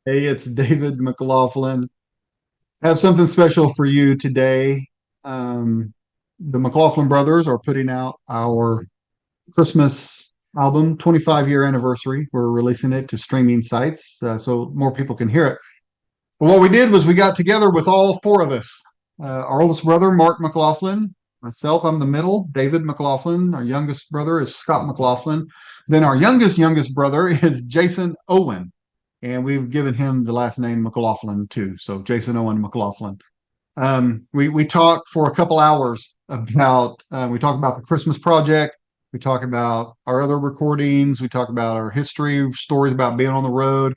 Hey, it's David McLaughlin. I have something special for you today. The McLaughlin Brothers are putting out our Christmas album, 25-year anniversary. We're releasing it to streaming sites so more people can hear it. But what we did was we got together with all four of us. Our oldest brother, Mark McLaughlin, myself, I'm the middle, David McLaughlin. Our youngest brother is Scott McLaughlin. Then our youngest brother is Jason Owen. And we've given him the last name McLaughlin too. So Jason Owen McLaughlin. We talk for a couple hours about we talk about the Christmas project. We talk about our other recordings. We talk about our history, stories about being on the road.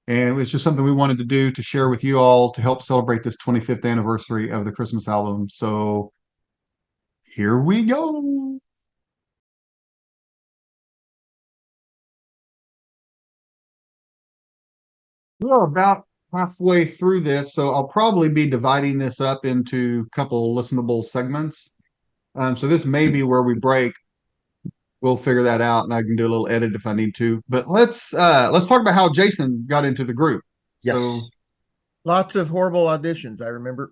And it was just something we wanted to do to share with you all to help celebrate this 25th anniversary of the Christmas album. So here we go. We're about halfway through this, so I'll probably be dividing this up into a couple listenable segments. So this may be where we break. We'll figure that out, and I can do a little edit if I need to. But let's talk about how Jason got into the group. So Yes. Lots of horrible auditions, I remember.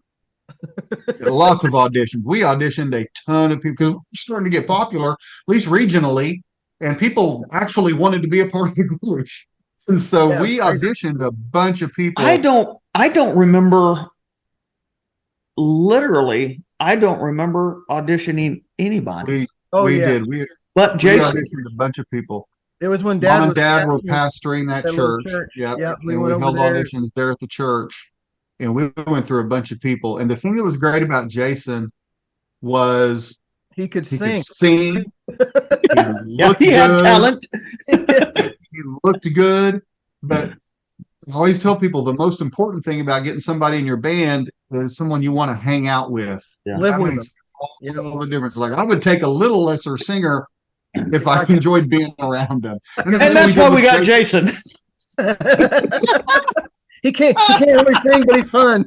lots of auditions. We auditioned a ton of people because we're starting to get popular, at least regionally, and people actually wanted to be a part of the group. And so Yeah, we it's crazy. auditioned a bunch of I people. don't I don't remember literally I don't remember auditioning anybody We Oh we yeah. did. but We Jason. auditioned a bunch of people. It was when Mom Dad and was dad were pastoring pastoring that that little church. church. Yep. Yeah, we And went we over held there. auditions there at the church. And we went through a bunch of people. And the thing that was great about Jason was He could he could sing. sing, he Yeah, looked he had good, talent. he looked good. But I always tell people the most important thing about getting somebody in your band is someone you want to hang out with. Yeah. Live That with him. makes You know, all the difference. Like I would take a little lesser singer if if I I could. enjoyed being around them. And And that's what we that's did why with we got Jason. Jason. He can't really sing, but he's fun.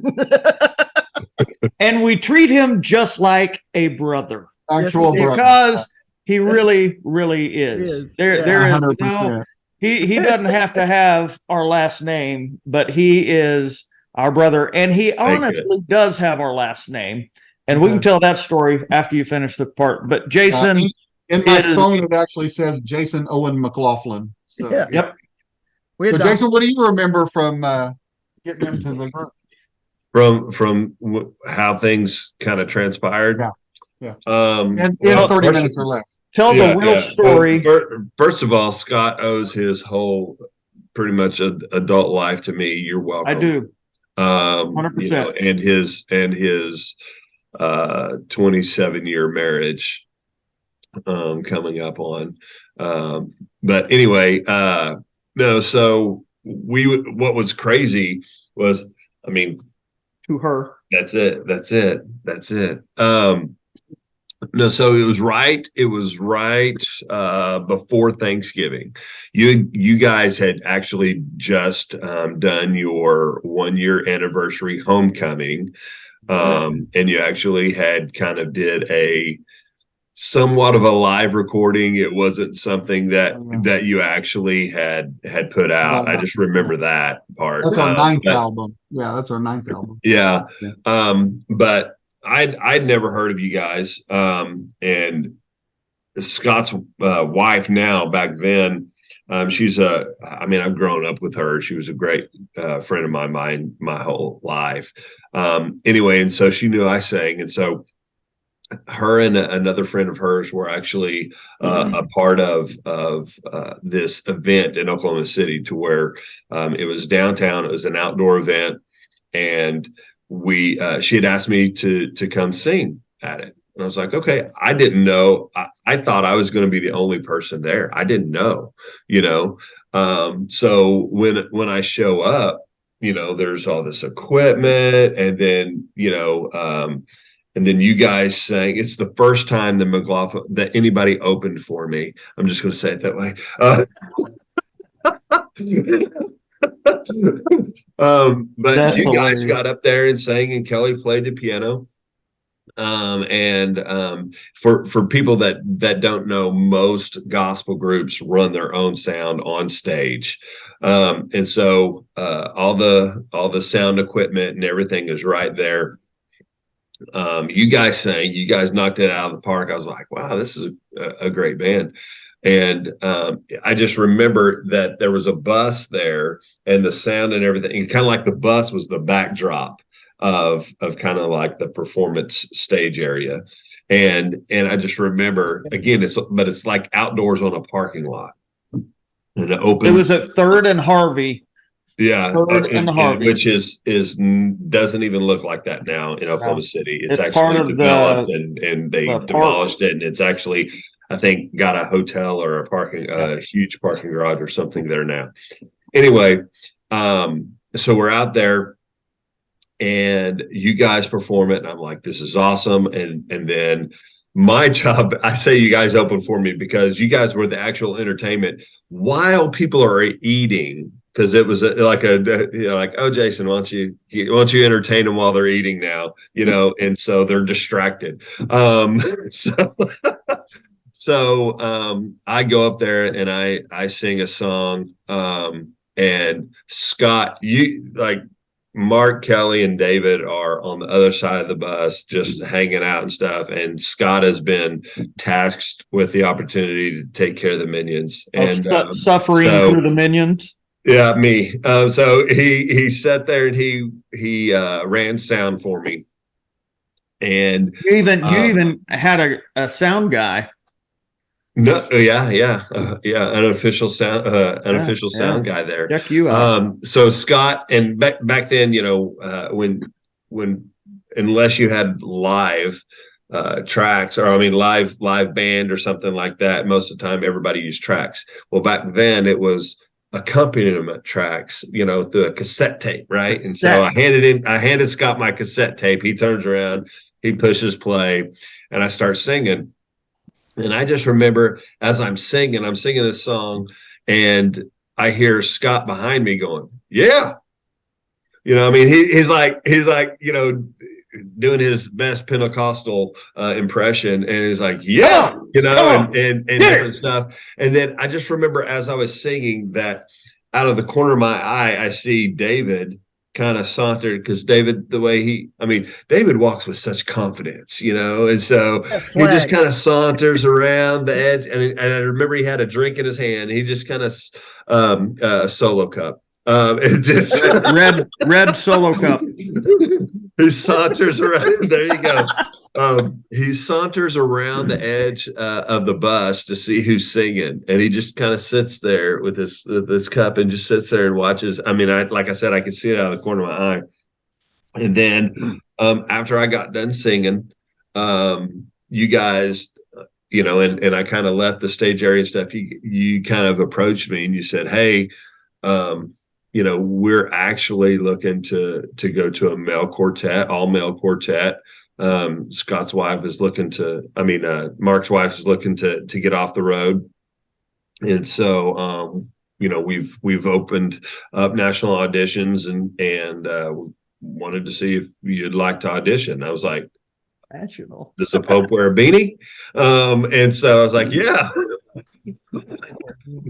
And we treat him just like a brother Yes, we Actual do. brother. because he really He is. is. There Yeah. there is no 100%. he doesn't have to have our last name, but he is our brother, and he honestly does have our last name. And we can tell that story after you finish the part. But Jason In my is phone, it actually says Jason Owen McLaughlin. So, Yeah. yeah. yep. We So, adopted. Jason, what do you remember from getting into the group? From how things kind of transpired. Yeah. Yeah. In In 30 minutes or less. Tell the real story. First of all, Scott owes his whole pretty much adult life to me. You're welcome. I do. 100%. And his 27-year marriage coming up on. But anyway, no, so what was crazy was, I mean, To her. that's it. No, so it was right before Thanksgiving. You guys had actually just done your 1-year anniversary homecoming, and you actually had kind of did a somewhat of a live recording. It wasn't something that you actually had put out. I just remember that part. That's our ninth album. Yeah, that's our ninth album. Yeah. But I'd never heard of you guys. And Scott's wife now, back then, I've grown up with her. She was a great friend of mine my whole life. Anyway, and so she knew I sang. And so her and another friend of hers were actually a part of this event in Oklahoma City, to where it was downtown. It was an outdoor event, and she had asked me to come sing at it. And I was like, okay. I didn't know. I thought I was going to be the only person there. I didn't know, so when I show up, there's all this equipment, and then, and then you guys sang. It's the first time that anybody opened for me. I'm just going to say it that way. But That's you hilarious. guys got up there and sang, and Kelly played the piano. For people that don't know, most gospel groups run their own sound on stage. And so all the sound equipment and everything is right there. You guys sang, you guys knocked it out of the park. I was like, wow, this is a great band. And I just remember that there was a bus there and the sound and everything, and kind of like the bus was the backdrop of kind of like the performance stage area. And I just remember, again, it's like outdoors on a parking lot. And It was at Third and Harvey. Yeah, Third and Harvey. which is doesn't even look like that now in Oklahoma City. It's It's part actually of developed and they the park. demolished it, and it's actually, I think, got a hotel or a huge parking garage or something there now. Anyway, so we're out there and you guys perform it, and I'm like, this is awesome. And then my job, I say you guys opened for me because you guys were the actual entertainment while people are eating. Because it was like oh, Jason, why don't you entertain them while they're eating now, and so they're distracted. So I go up there and I sing a song, and Scott, Mark, Kelly, and David are on the other side of the bus just hanging out and stuff, and Scott has been tasked with the opportunity to take care of the minions and suffering through the minions. Yeah, me. So he sat there and he ran sound for me, and You even had a sound guy. No, yeah, an official sound guy there. Check you out. So Scott, and back then, when unless you had live tracks, or live band or something like that, most of the time everybody used tracks. Well, back then it was accompaniment tracks, through a cassette tape, right? And so I handed Scott my cassette tape. He turns around, he pushes play, and I start singing. And I just remember as I'm singing this song, and I hear Scott behind me going, "Yeah," he's like, doing his best Pentecostal impression, and he's like, "Yeah," and different stuff. And then I just remember as I was singing that, out of the corner of my eye, I see David kind of sauntered, because David, David walks with such confidence, and so he just kind of saunters around the edge. And I remember he had a drink in his hand. He just kind of a solo cup. It just red solo cup. He saunters around. There you go. He saunters around the edge of the bus to see who's singing, and he just kind of sits there with this cup and just sits there and watches. Like I said, I could see it out of the corner of my eye. And then after I got done singing, you guys, and I kind of left the stage area and stuff. You kind of approached me and you said, "Hey, we're actually looking to go to a male quartet, all male quartet. Scott's wife is Mark's wife is looking to get off the road." And so, we've opened up national auditions and wanted to see if you'd like to audition. I was like, national? Does the Pope wear a beanie? And so I was like, yeah.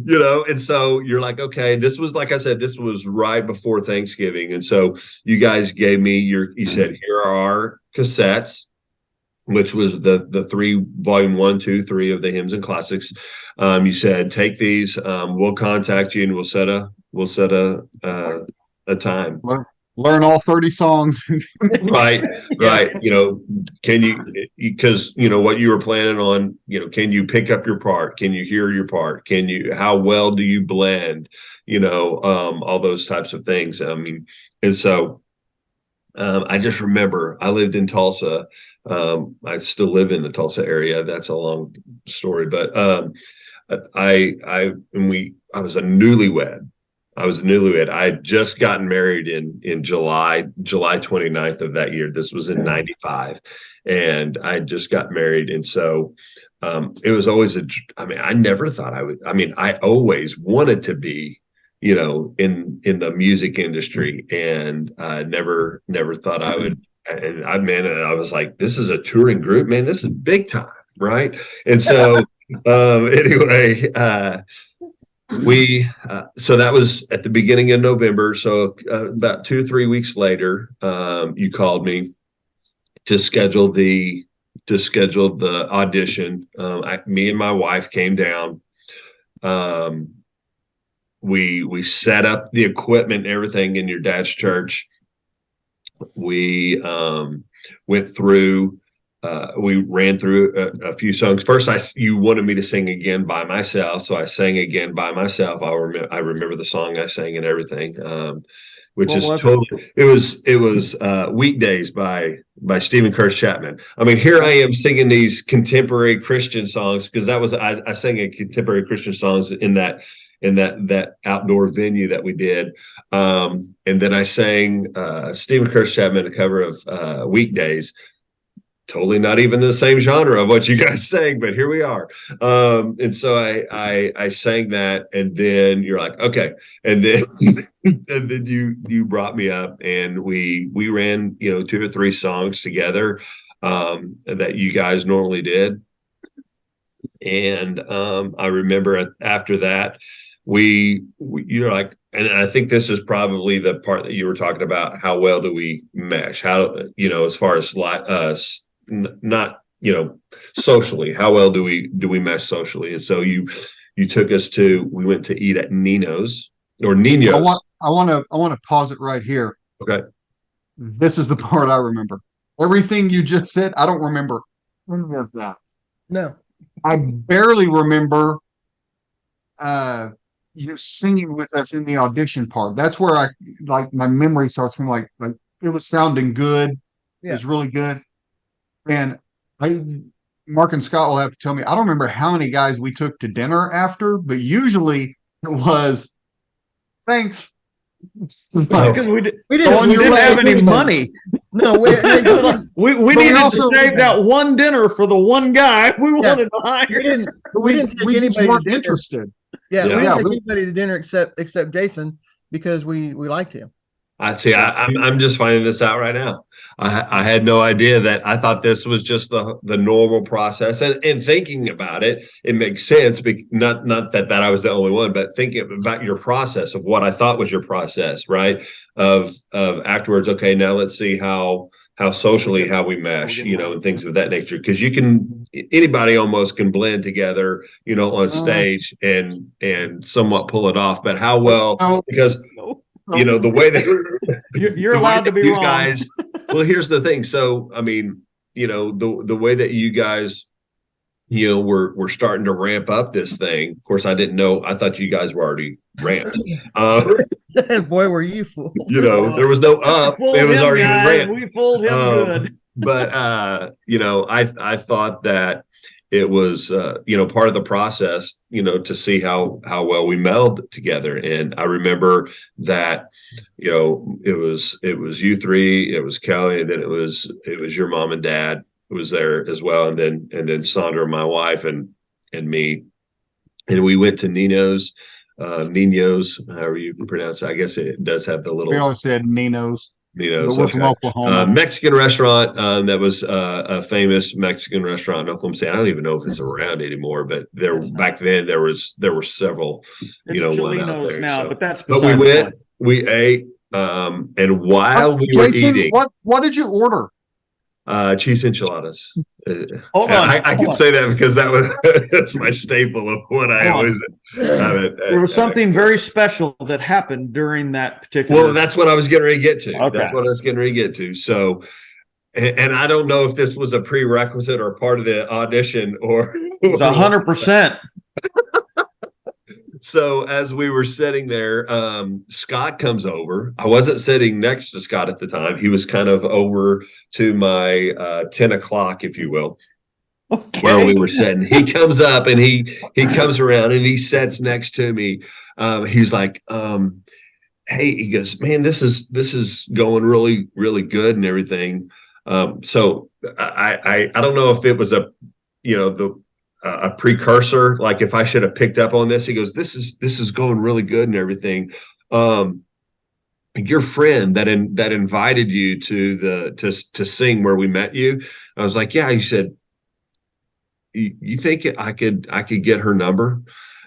And so you're like, okay, this was, like I said, this was right before Thanksgiving. And so you guys gave me you said, here are our cassettes, which was the 3 volume 1, 2, 3 of the hymns and classics. You said, take these, we'll contact you and we'll set a time. Learn all 30 songs. Right. Can you, because what you were planning on, can you pick up your part? Can you hear your part? How well do you blend? All those types of things. And so I just remember I lived in Tulsa. I still live in the Tulsa area. That's a long story, but I was a newlywed. I had just gotten married in July 29th of that year. This was in 95. And I had just got married. And so it was always I never thought I would, I always wanted to be, in the music industry, and I never thought I would. And I was like, this is a touring group, man, this is big time. Right. And so anyway, So that was at the beginning of November. So about 2 or 3 weeks later, you called me to schedule the audition. Me and my wife came down. We set up the equipment and everything in your dad's church. We went through. We ran through a few songs. First, you wanted me to sing again by myself, so I sang again by myself. I remember the song I sang and everything, which is totally. It was Weekdays by Stephen Curtis Chapman. I mean, here I am singing these contemporary Christian songs because I sang a contemporary Christian songs in that outdoor venue that we did, and then I sang Stephen Curtis Chapman, a cover of Weekdays. Totally not even the same genre of what you guys sang, but here we are. And so I sang that, and then you're like, okay, and then and then you brought me up, and we ran 2 or 3 songs together that you guys normally did, and I remember after that you're like, and I think this is probably the part that you were talking about. How well do we mesh? How as far as not socially, how well do we mesh socially? And so you took us we went to eat at Nino's. I want to pause it right here. Okay. This is the part I remember. Everything you just said, I don't remember any of that. No. I barely remember you singing with us in the audition part. That's where my memory starts from, like it was sounding good. Yeah. It was really good. And Mark and Scott will have to tell me, I don't remember how many guys we took to dinner after, but usually it was thanks. Because we didn't have any anyway. money. No, we needed to save that one dinner for the one guy we wanted to hire. We didn't take anybody weren't to dinner. interested. Yeah, we didn't Yeah, take anybody to dinner except Jason because we liked him. I see. I'm just finding this out right now. I had no idea that. I thought this was just the normal process, and thinking about it, it makes sense. Not that I was the only one, but thinking about your process of what I thought was your process, right? Of afterwards, okay, now let's see how socially how we mesh, and things of that nature. Because anybody almost can blend together, on stage and somewhat pull it off. But how well? Because the way that you're allowed to be wrong. Guys, well, here's the thing. So, I mean, the way that you guys, we're starting to ramp up this thing. Of course, I didn't know. I thought you guys were already ramped. Boy, were you fooled. There was no up. It was already ramped. We fooled him good. But, I thought that it was, part of the process, to see how well we meld together. And I remember that, it was you three, it was Kelly, and then it was your mom and dad was there as well. And then Sandra, my wife, and me, and we went to Nino's, however you pronounce it. I guess it does have the little. We always said Nino's. Nino's, we're from Oklahoma. Mexican restaurant that was a famous Mexican restaurant in Oklahoma City. I don't even know if it's around anymore, but back then there were several. It's one out there. now, but that's. But we went, we ate, and while we were eating, what did you order? Cheese enchiladas. Hold on, I can say that because that's my staple of what I always have. There was something very special that happened during that particular. Well, that's what I was getting ready to get to. Okay. That's what I was getting ready to get to. So, and I don't know if this was a prerequisite or part of the audition or. It was 100%. So as we were sitting there, Scott comes over. I wasn't sitting next to Scott at the time. He was kind of over to my 10 o'clock, if you will, where we were sitting. He comes up and he comes around and he sits next to me. He's like, hey, he goes, man, this is going really, really good and everything. So I don't know if it was a precursor, like if I should have picked up on this. He goes, this is going really good and everything. Your friend that invited you to sing where we met you. I was like, yeah. He said, you think I could get her number?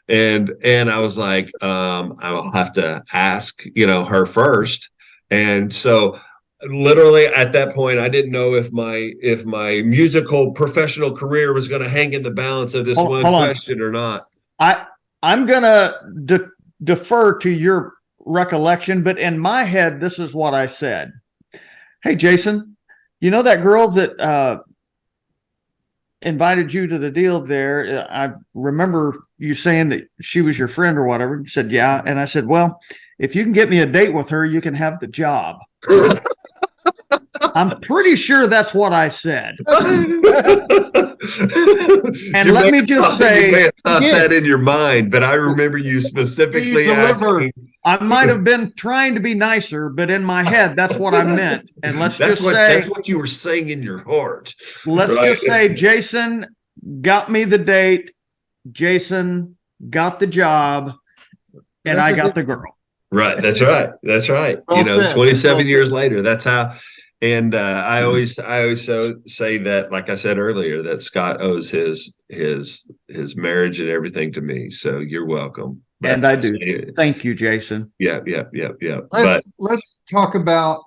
And I was like, I will have to ask, her first. And so literally at that point, I didn't know if my musical professional career was going to hang in the balance of this one hold on. question or not. I'm gonna defer to your recollection, but in my head, this is what I said. Hey, Jason, you know that girl that invited you to the deal there? I remember you saying that she was your friend or whatever. You said, yeah. And I said, well, if you can get me a date with her, you can have the job. I'm pretty sure that's what I said. And let me just say, you may have thought that in your mind, but I remember you specifically asking. I might have been trying to be nicer, but in my head, that's what I meant. And let's just say that's what you were saying in your heart. Let's just say Jason got me the date, Jason got the job, and I got the girl. Right. That's right. That's right. Well 27 years later, that's how. And I always say that, like I said earlier, that Scott owes his marriage and everything to me. So you're welcome. But and I do. Thank you, Jason. Yeah. Let's talk about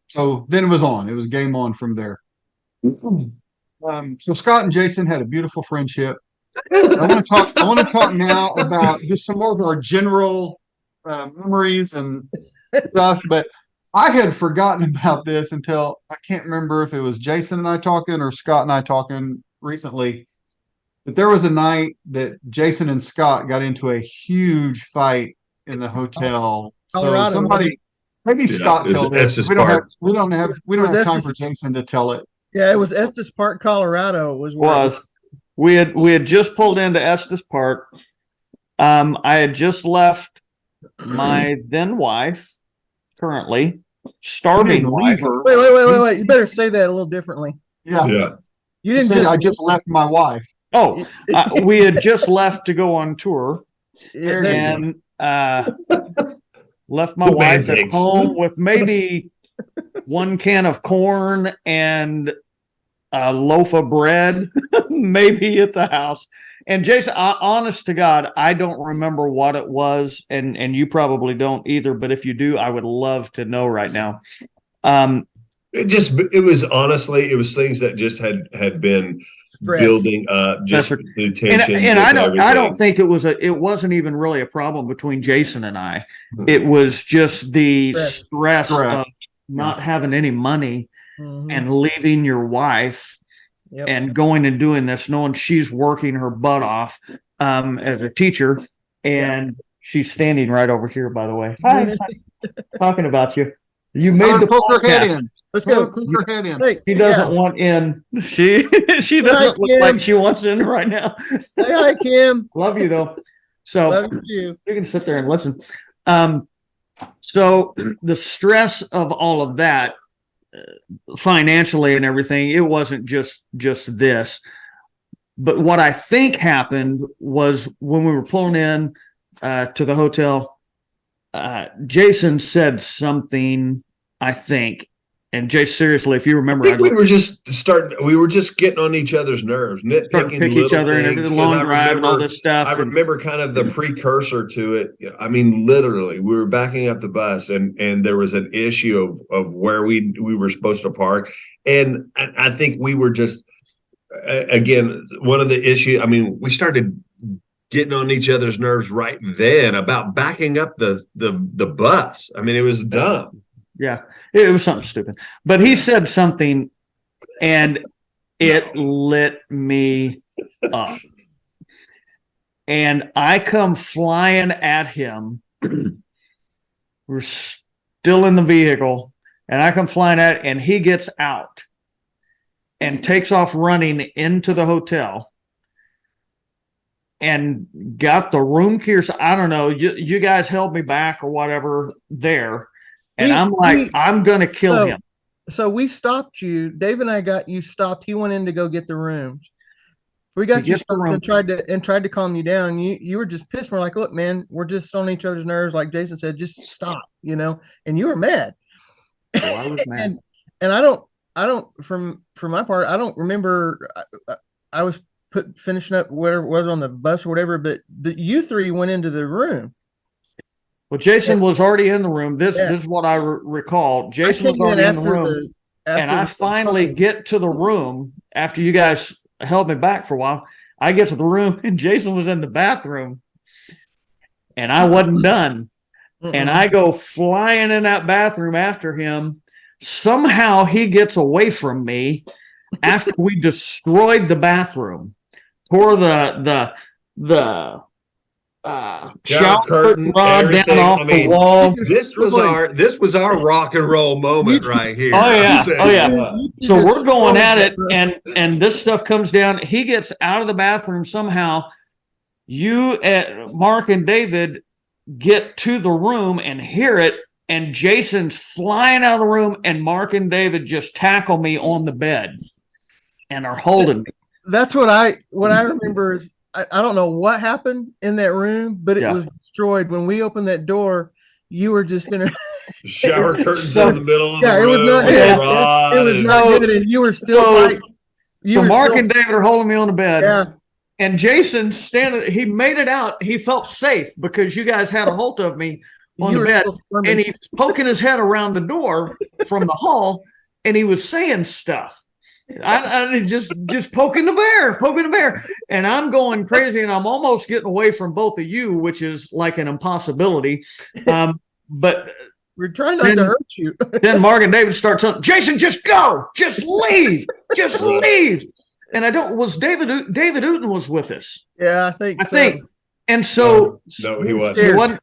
so then it was on. It was game on from there. So Scott and Jason had a beautiful friendship. I want to talk now about just some more of our general memories and stuff, but I had forgotten about this until I can't remember if it was Jason and I talking or Scott and I talking recently. But there was a night that Jason and Scott got into a huge fight in the hotel. Colorado, so somebody, maybe Scott tell this. We don't have time for Jason to tell it. Yeah, it was Estes Park, Colorado. We had just pulled into Estes Park. I had just left my then wife, currently starving wife. Wait. You better say that a little differently. Yeah. You didn't just. I just left my wife. Oh, we had just left to go on tour and left my wife at home with maybe one can of corn and a loaf of bread, maybe at the house. And Jason, honest to God, I don't remember what it was, and you probably don't either. But if you do, I would love to know right now. It was things that just had been building up, just the tension. And I don't think it wasn't even really a problem between Jason and I. It was just the stress of not having any money and leaving your wife. Yep. And going and doing this, knowing she's working her butt off as a teacher, and she's standing right over here. By the way, hi, talking about you. You made the poke her head in. Let's go. Poke her head in. She doesn't want in. She doesn't look like she wants in right now. Hi, Kim. Love you though. So love you can sit there and listen. So the stress of all of that. Financially and everything, it wasn't just this, but what I think happened was when we were pulling in to the hotel, Jason said something, I think, and Jay, seriously, if you remember, we were just getting on each other's nerves, nitpicking each other and everything, long drive and all this stuff. I remember kind of the precursor to it. I mean, literally, we were backing up the bus, and there was an issue of where we were supposed to park, and I think we were just again one of the issues. I mean, we started getting on each other's nerves right then about backing up the bus. I mean, it was dumb. Yeah, it was something stupid. But he said something, and it lit me up. And I come flying at him. We're still in the vehicle, and I come flying at, and he gets out and takes off running into the hotel and got the room key. I don't know. You guys held me back or whatever there. And I'm going to kill him. So we stopped you. Dave and I got you stopped. He went in to go get the rooms. We got you stopped and tried to calm you down. You were just pissed. We're like, look, man, we're just on each other's nerves. Like Jason said, just stop, And you were mad. Well, I was mad. and I don't from my part, I don't remember. I was finishing up whatever it was on the bus or whatever, but you three went into the room. Well, Jason was already in the room. This is what I recall. Jason was already in the room, and I finally get to the room after you guys held me back for a while. I get to the room, and Jason was in the bathroom, and I wasn't done. And I go flying in that bathroom after him. Somehow he gets away from me after we destroyed the bathroom, tore the shower curtain rod down off the wall. This was our rock and roll moment right here. Oh yeah. So we're going at it, and this stuff comes down. He gets out of the bathroom somehow. You, Mark and David, get to the room and hear it, and Jason's flying out of the room, and Mark and David just tackle me on the bed and are holding me. That's what I remember is I don't know what happened in that room, but it was destroyed. When we opened that door, you were just in a shower curtains in the middle of the room. It was not good, and you were still Mark and David are holding me on the bed. Yeah. And Jason he made it out. He felt safe because you guys had a hold of me on the bed, and he's poking his head around the door from the hall, and he was saying stuff. I just poking the bear, and I'm going crazy, and I'm almost getting away from both of you, which is like an impossibility. But we're trying not to hurt you. Then Mark and David start telling Jason, just go, just leave, just leave. And David Uten was with us. Yeah, I think. And so no, he wasn't.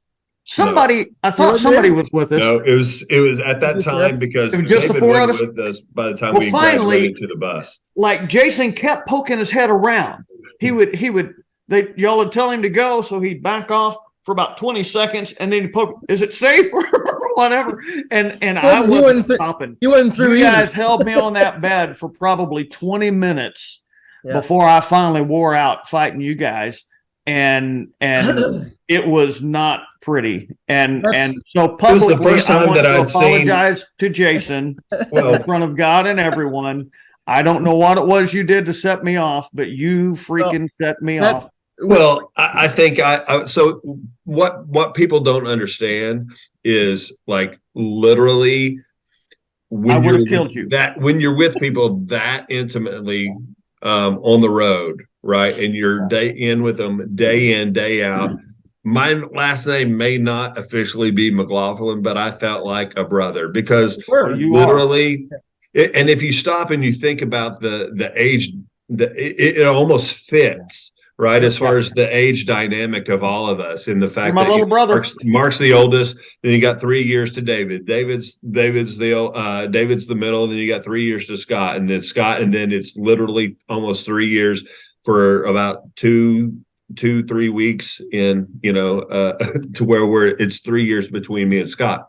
I thought somebody was with us. No, it was at that time because it was just David the four of us with us by the time we graduated to the bus. Like Jason kept poking his head around. Y'all would tell him to go, so he'd back off for about 20 seconds, and then he'd poke. Is it safe or whatever? And I wasn't stopping. You wasn't through. You guys held me on that bed for probably 20 minutes before I finally wore out fighting you guys, and it was not pretty. And so publicly, it was the first time that I'd apologize to Jason in front of God and everyone. I don't know what it was you did to set me off, but you freaking set me off. Well, I think so what people don't understand is like literally when you're with people that intimately on the road, right? And you're day in with them, day in, day out. My last name may not officially be McLaughlin, but I felt like a brother because literally, and if you stop and you think about the age, it almost fits, right? As far as the age dynamic of all of us, and the fact that little brother Mark's the oldest, then you got 3 years to David. David's the middle, and then you got 3 years to Scott, and then it's literally almost 3 years for about 2-3 weeks in, to where it's 3 years between me and Scott.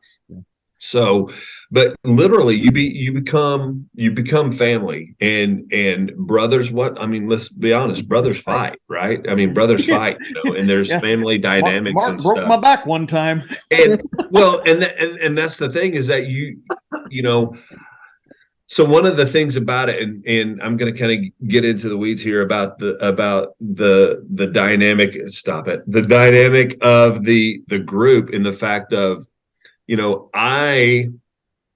So, but literally you become family and brothers. Let's be honest, brothers fight, right? Brothers fight, and there's family dynamics. Mark and broke stuff. my back one time. And and that's the thing is that so one of the things about it, and I'm going to kind of get into the weeds here about the dynamic. Stop it. The dynamic of the group in the fact of, I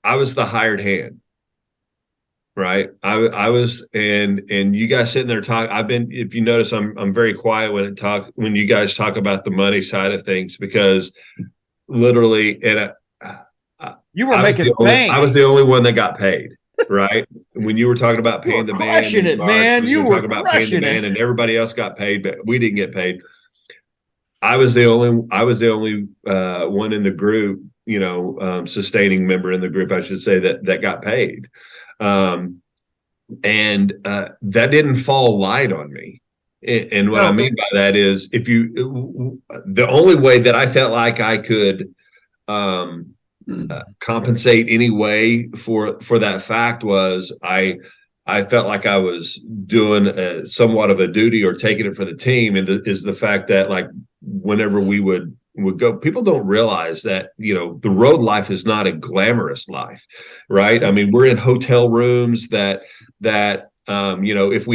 was the hired hand, right? I was, and you guys sitting there talking. If you notice, I'm very quiet when you guys talk about the money side of things, because literally, and you were making bank. I was the only one that got paid. Right when you were talking about paying the band, you were talking about paying the band, and everybody else got paid, but we didn't get paid. I was the only one in the group, sustaining member in the group, I should say, that got paid, and that didn't fall light on me. And what I mean by that is, the only way that I felt like I could compensate any way for that fact was I felt like I was doing somewhat of a duty or taking it for the team, and is the fact that, like, whenever we would go, people don't realize that the road life is not a glamorous life, right? We're in hotel rooms that if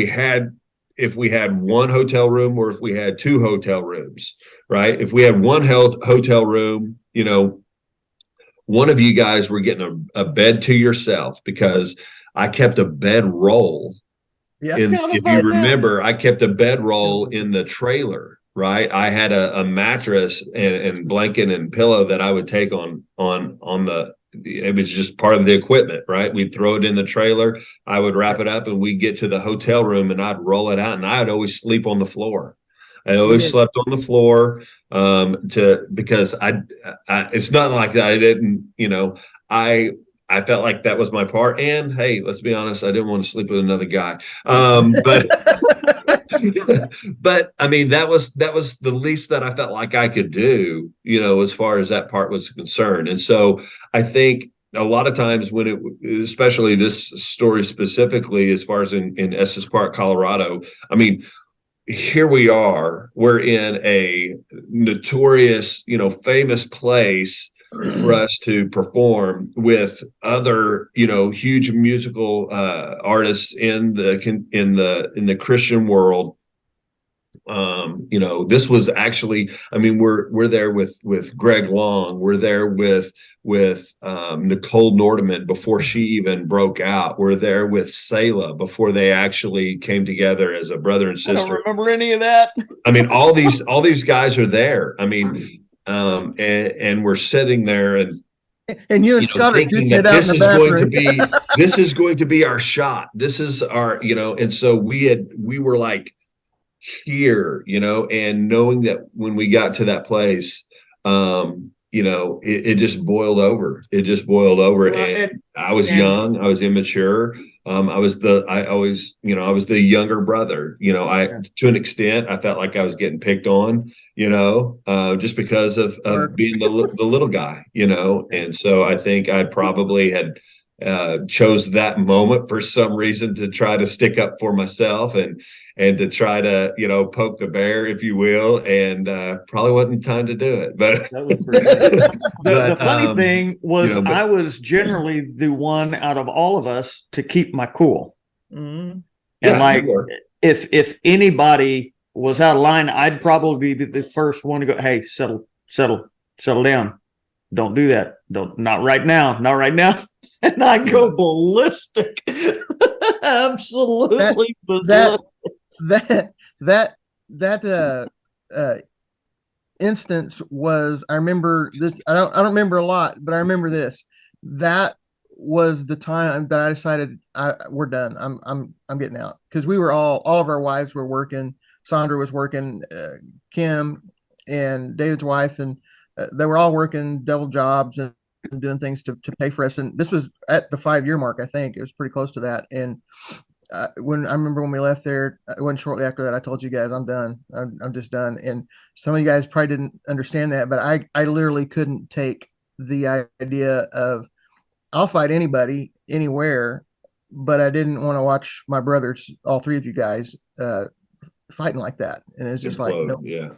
if we had one hotel room or if we had two hotel rooms, right? If we had one hotel room, one of you guys were getting a bed to yourself, because I kept a bed roll. Yeah. If you remember, I kept a bedroll in the trailer, right? I had a mattress and blanket and pillow that I would take on the, it was just part of the equipment, right? We'd throw it in the trailer, I would wrap it up, and we'd get to the hotel room and I'd roll it out, and I'd always sleep on the floor. I always slept on the floor, because I it's not like that. I didn't, I felt like that was my part. And hey, let's be honest, I didn't want to sleep with another guy. But but I mean, that was the least that I felt like I could do, as far as that part was concerned. And so I think a lot of times especially this story specifically, as far as in Estes Park, Colorado, I mean, here we're in a notorious, famous place for us to perform with other, huge musical artists in the Christian world. This was actually, I mean, we're there with Greg Long, we're there with Nicole Nordeman before she even broke out. We're there with Selah before they actually came together as a brother and sister. I don't remember any of that. I mean, all these guys are there. I mean, and we're sitting there and you and Scott are thinking that this is going to be our shot. This is our, and so we were like here, and knowing that when we got to that place, it just boiled over. It just boiled over. And I was young, I was immature. I was the younger brother. To an extent, I felt like I was getting picked on, just because of being the little guy, and so I think I probably had chose that moment for some reason to try to stick up for myself and to try to poke the bear, if you will, and probably wasn't time to do it. But the funny thing was, I was generally the one out of all of us to keep my cool. Mm-hmm. And if anybody was out of line, I'd probably be the first one to go, hey, settle down, don't do that, not right now. And I go ballistic. Absolutely ballistic. That instance was, I remember this. I don't remember a lot, but I remember this. That was the time that I decided we're done. I'm getting out, because we were all of our wives were working. Sandra was working, Kim and David's wife, and they were all working double jobs and doing things to pay for us. And this was at the 5-year mark. I think it was pretty close to that. And when I remember when we left there, it wasn't shortly after that, I told you guys, I'm done. I'm just done. And some of you guys probably didn't understand that, but I literally couldn't take the idea of, I'll fight anybody anywhere, but I didn't want to watch my brothers, all three of you guys, fighting like that. And it's just like, no, yeah.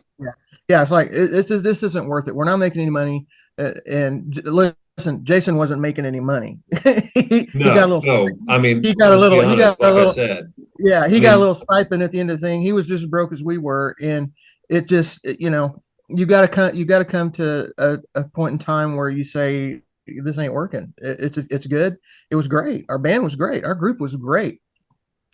It's like, this isn't worth it. We're not making any money. And listen, Jason wasn't making any money. he got a little stipend at the end of the thing. He was just as broke as we were. And it just, you got to come to a point in time where you say, this ain't working. It's good. It was great. Our band was great. Our group was great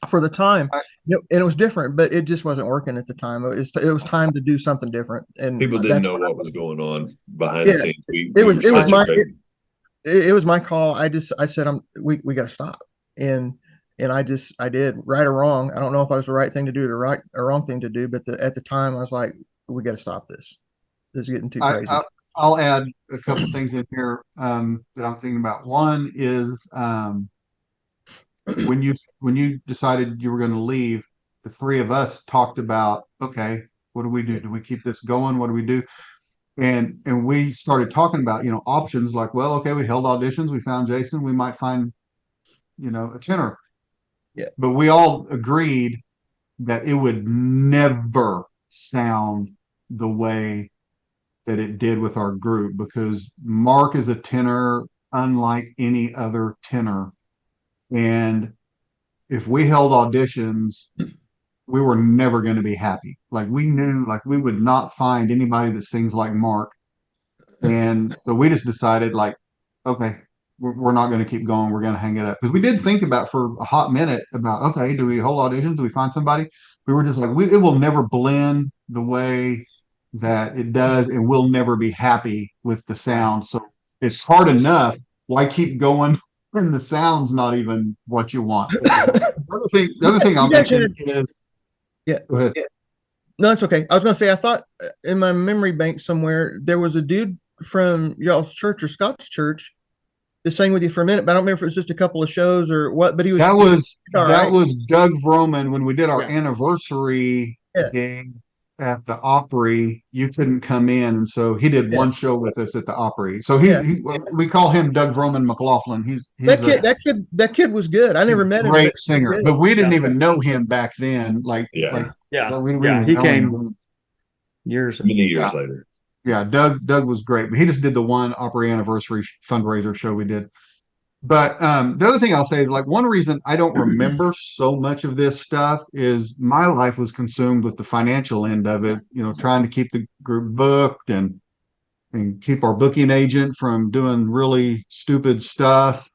for the time, and it was different, but it just wasn't working at the time. It was time to do something different, and people didn't know what was going on behind the scenes. It was my call. I said, we got to stop, and I did, right or wrong. I don't know if I was the right thing to do, or wrong thing to do, but at the time I was like, we got to stop this. This is getting too crazy. I'll add a couple things in here that I'm thinking about. One is when you decided you were going to leave, the three of us talked about, okay, what do we do? Do we keep this going? What do we do? And we started talking about, options like, well, okay, we held auditions, we found Jason, we might find, a tenor. Yeah. But we all agreed that it would never sound the way that it did with our group, because Mark is a tenor unlike any other tenor. And if we held auditions we were never going to be happy. Like we knew, like we would not find anybody that sings like Mark. And so we just decided, like, okay, we're not going to keep going. We're going to hang it up because we did think about for a hot minute about, okay, do we hold auditions? Do we find somebody? We were just like, it will never blend the way that it does, and we'll never be happy with the sound. So it's hard enough. Why keep going when the sound's not even what you want? The other thing I'll mention is, yeah, go ahead. Yeah. No, it's okay. I was going to say, I thought in my memory bank somewhere there was a dude from y'all's church or Scott's church that sang with you for a minute, but I don't remember if it was just a couple of shows or what. But that was right. Doug Vroman when we did our anniversary gig at the Opry. You couldn't come in, and so he did one show with us at the Opry. So we call him Doug Vroman McLaughlin. He's that kid was good. I never met him. Great singer, but we didn't even know him back then. He came many years later. Yeah, Doug was great, but he just did the one Opry anniversary fundraiser show we did. But the other thing I'll say is, like, one reason I don't remember so much of this stuff is my life was consumed with the financial end of it, trying to keep the group booked and keep our booking agent from doing really stupid stuff.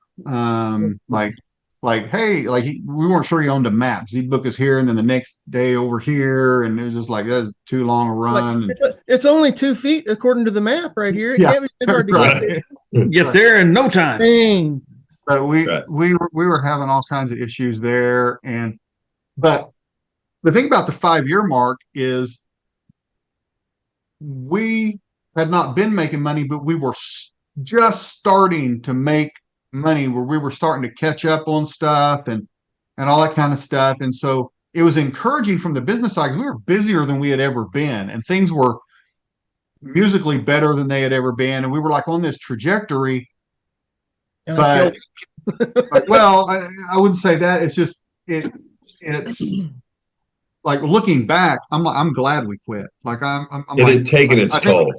Hey, we weren't sure he owned a map. He'd book us here and then the next day over here, and it was just like, that's too long a run. It's only 2 feet according to the map right here. It can't be hard to get there. Get there in no time. Dang. But we were having all kinds of issues there, but the thing about the 5-year mark is we had not been making money, but we were just starting to make money, where we were starting to catch up on stuff and all that kind of stuff. And so it was encouraging from the business side, because we were busier than we had ever been, and things were musically better than they had ever been, and we were like on this trajectory. But well, I wouldn't say that. It's just it's like, looking back, I'm glad we quit. Like it had taken its toll.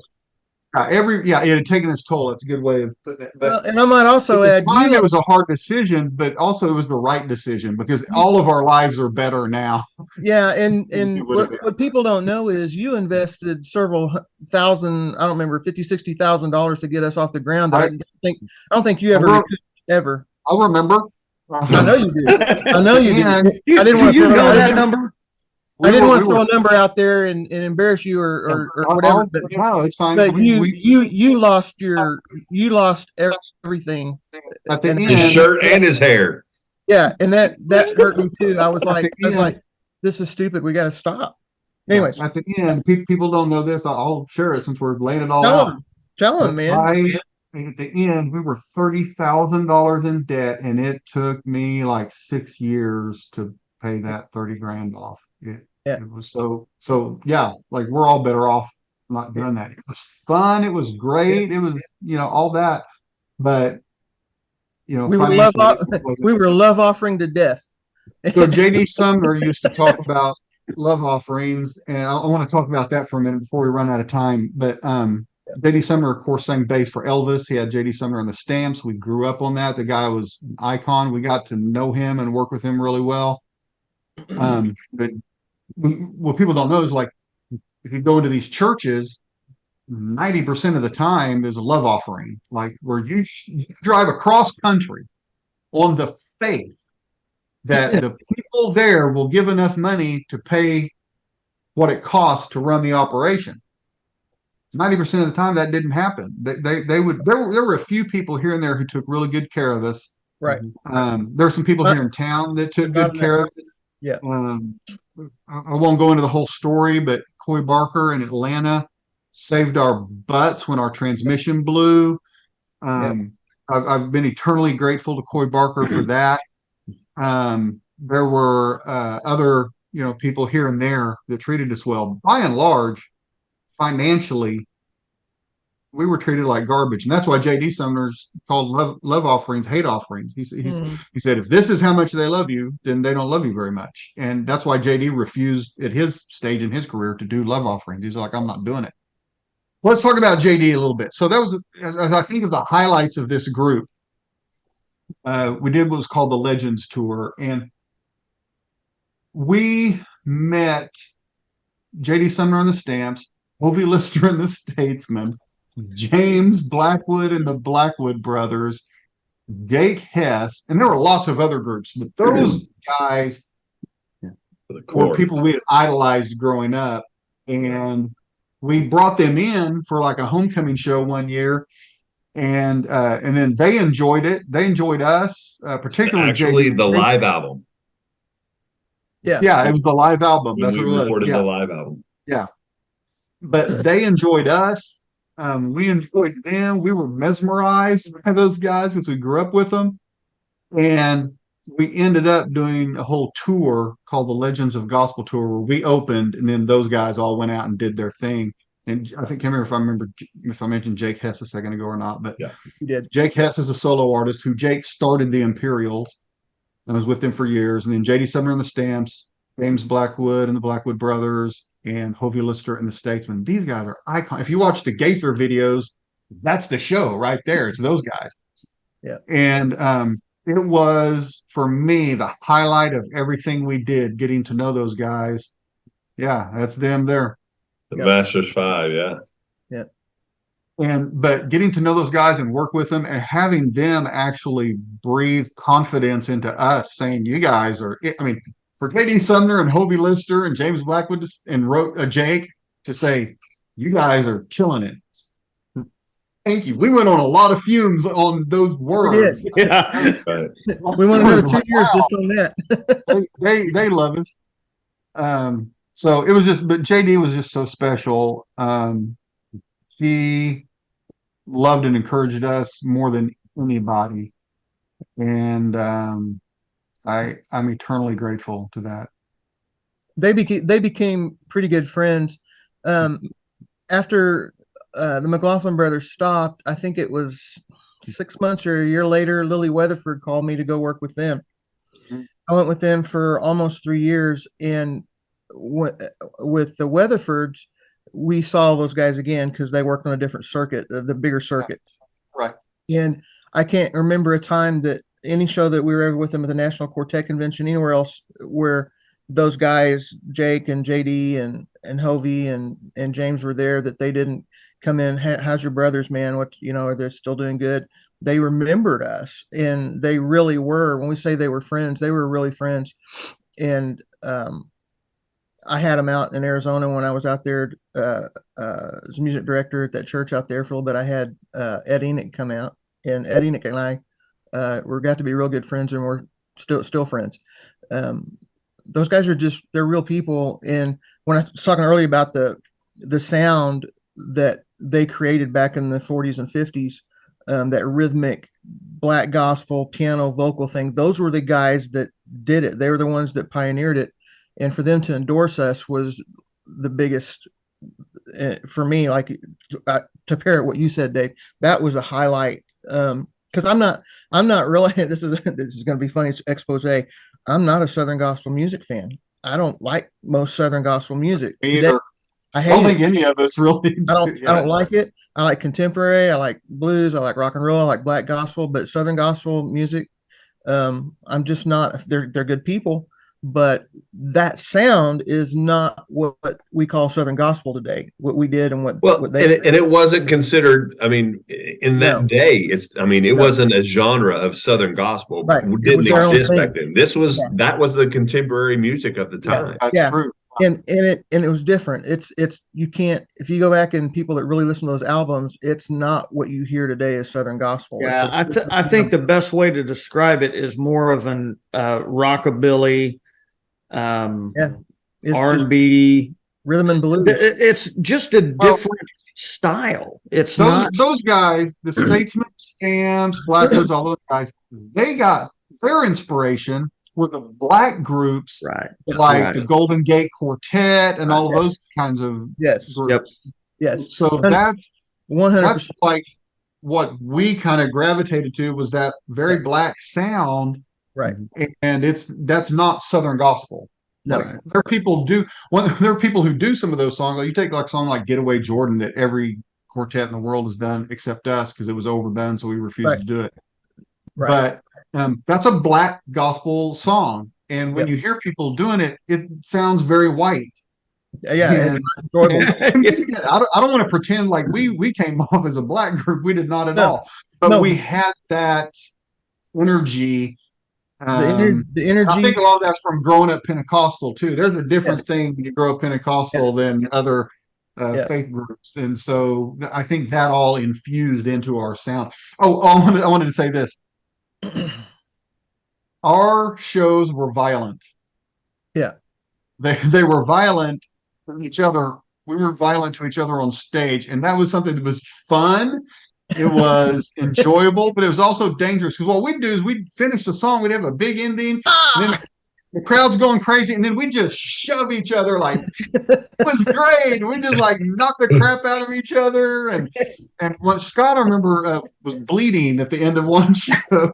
It had taken its toll. That's a good way of putting it. But and I might also add, it was a hard decision, but also it was the right decision, because all of our lives are better now. Yeah, and what people don't know is you invested several thousand, I don't remember, $50,000-$60,000 to get us off the ground. I don't think you ever. I remember. I know you did. I know you did. I didn't want to throw that number. I didn't want to throw a number out there and embarrass you or whatever. But no, it's fine. But you lost everything. At the end, his shirt and his hair. Yeah, and that hurt me too. I was like, this is stupid. We got to stop. Anyways, at the end, people don't know this. I'll share it since we're laying it all out. Tell them, man. At the end, we were $30,000 in debt, and it took me like 6 years to pay that $30,000 off. It was so yeah, like, we're all better off not doing that. It was fun. It was great. It was, all that, but we were love offering to death. So JD Sumner used to talk about love offerings, and I want to talk about that for a minute before we run out of time. But JD Sumner, of course, sang bass for Elvis. He had JD Sumner on the Stamps. We grew up on that. The guy was an icon. We got to know him and work with him really well. But what people don't know is, like, if you go into these churches, 90% of the time there's a love offering, like, where you drive across country on the faith that the people there will give enough money to pay what it costs to run the operation. 90% of the time that didn't happen. There were a few people here and there who took really good care of us. Right. There were some people here in town that took good care of us. Yeah. I won't go into the whole story, but Coy Barker in Atlanta saved our butts when our transmission blew. I've been eternally grateful to Coy Barker for that. There were other people here and there that treated us well. By and large, financially, we were treated like garbage, and that's why JD Sumner's called love offerings hate offerings. He said, if this is how much they love you, then they don't love you very much. And that's why JD refused at his stage in his career to do love offerings. He's like, I'm not doing it. Let's talk about JD a little bit. So that was, as I think of the highlights of this group, we did what was called the Legends Tour, and we met J.D. Sumner and the Stamps, Hovey Lister and the Statesmen, James Blackwood and the Blackwood Brothers, Jake Hess, and there were lots of other groups, but those guys were people we had idolized growing up. And we brought them in for like a homecoming show one year. And then they enjoyed it. They enjoyed us, particularly actually JD. the live album. Yeah, it was the live album. That's what it was. Recorded Yeah. the live album. Yeah. But they enjoyed us. We enjoyed them. We were mesmerized by those guys because we grew up with them. And we ended up doing a whole tour called the Legends of Gospel Tour, where we opened and then those guys all went out and did their thing. And I can't remember if I mentioned Jake Hess a second ago or not, but yeah, You did. Jake Hess is a solo artist who Jake started the Imperials and was with them for years. And then J.D. Sumner and the Stamps, James Blackwood and the Blackwood Brothers, and Hovey Lister and the Statesmen. These guys are icons. If you watch the Gaither videos, that's the show right there. It's those guys. Yeah. And it was, for me, the highlight of everything we did, getting to know those guys. Yeah, that's them there. the Yep. Masters 5, yeah. But getting to know those guys and work with them and having them actually breathe confidence into us, saying, you guys are, I mean, for J.D. Sumner and Hovey Lister and James Blackwood and Jake to say, you guys are killing it. Thank you. We went on a lot of fumes on those words. Yeah. Right. We want another 2 years just on that. They love us. So it was just, but JD was just so special. He loved and encouraged us more than anybody. And I'm eternally grateful to that. They became pretty good friends. After the McLaughlin Brothers stopped, I think it was 6 months or a year later, Lily Weatherford called me to go work with them. I went with them for almost 3 years, and with the Weatherfords, we saw those guys again because they worked on a different circuit, the bigger circuit. Right. And I can't remember a time that any show that we were ever with them at the National Quartet Convention, anywhere else where those guys, Jake and JD and Hovey and James were there, that they didn't come in. How's your brothers, man? What, are they still doing good? They remembered us, and they really were. When we say they were friends, they were really friends. And I had them out in Arizona when I was out there as a music director at that church out there for a little bit. I had Ed Enoch come out, and Ed Enoch and I got to be real good friends, and we're still friends. Those guys are they're real people. And when I was talking earlier about the sound that they created back in the 40s and 50s, that rhythmic black gospel piano vocal thing, those were the guys that did it. They were the ones that pioneered it. And for them to endorse us was the biggest for me. Like to pair it what you said, Dave, that was a highlight. Because I'm not really. This is going to be funny. It's expose. I'm not a Southern gospel music fan. I don't like most Southern gospel music. Me either. I don't think any of us really. I don't like it. I like contemporary. I like blues. I like rock and roll. I like black gospel. But Southern gospel music, I'm just not. They're good people, but that sound is not what we call Southern gospel today. What we did and what they and it wasn't considered. I mean, in that day, it wasn't a genre of Southern gospel. Right. It didn't exist back then. That was the contemporary music of the time. That's true. And it was different. It's you can't, if you go back and people that really listen to those albums, it's not what you hear today as Southern gospel. Yeah, I think the best way to describe it is more of an rockabilly, R&B, rhythm and blues. It's just a different style. It's those guys, the Statesmen, Stamps, Blackwoods, all those guys. They got their inspiration were the black groups, right? Like the Golden Gate Quartet and all of those kinds of groups. Yep. Yes. So that's 100%. That's like what we kind of gravitated to was that very black sound, right? And that's not Southern gospel. No, like, there are people who do some of those songs. Like you take like a song like "Getaway Jordan" that every quartet in the world has done except us because it was overdone, so we refused to do it. Right. But that's a black gospel song, And when you hear people doing it, it sounds very white. Yeah, And- it's not enjoyable. And we did. I don't want to pretend like we came off as a black group. We did not at No. all. But No. we had that energy. The I energy. think a lot of that's from growing up Pentecostal too. There's a different thing when you grow up Pentecostal than other faith groups, and so I think that all infused into our sound. Oh, I wanted to say this. Our shows were violent. Yeah. They were violent to each other. We were violent to each other on stage, and that was something that was fun. It was enjoyable, but it was also dangerous because what we'd do is we'd finish the song, we'd have a big ending, and then the crowd's going crazy, and then we just shove each other like it was great. We just like knock the crap out of each other, and what Scott I remember was bleeding at the end of one show.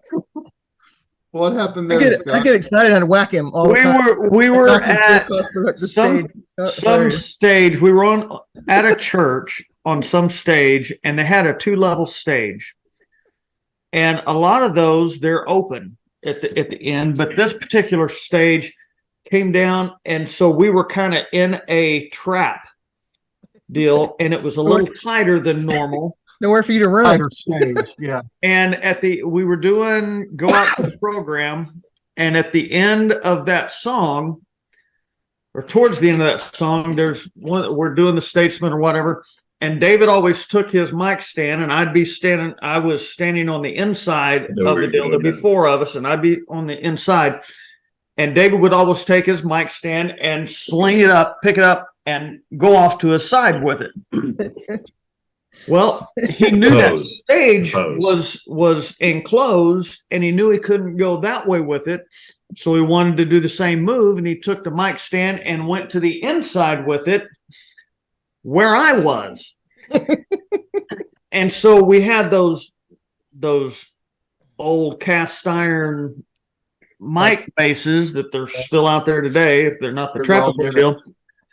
What happened there? I get excited and whack him all the time. We were Back and at forth across the some stage. We were at a church on some stage, and they had a 2-level stage, and a lot of those they're open at the end, but this particular stage came down, and so we were kind of in a trap deal, and it was a little tighter than normal. Nowhere for you to run. Tighter stage, yeah. And we were doing Go Out to the Program, and at the end of that song, or towards the end of that song, there's one, we're doing the Statesman or whatever, and David always took his mic stand, and I was standing on the inside of the deal. There'd be 4 of us, and I'd be on the inside. And David would always take his mic stand and sling it up, pick it up, and go off to his side with it. Well, he knew that stage was enclosed, and he knew he couldn't go that way with it. So he wanted to do the same move, and he took the mic stand and went to the inside with it where I was. And so we had those old cast iron mic bases that they're still out there today, if they're not the trapezoid deal.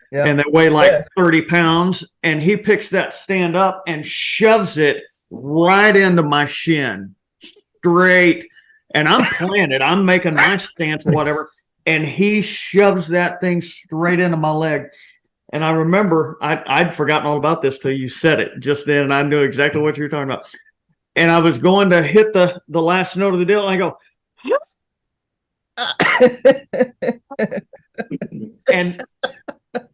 Yeah. And they weigh like 30 pounds. And he picks that stand up and shoves it right into my shin, straight. And I'm playing it. I'm making my stance or whatever. And he shoves that thing straight into my leg. And I remember I'd forgotten all about this till you said it just then. And I knew exactly what you were talking about. And I was going to hit the last note of the deal. And I go, and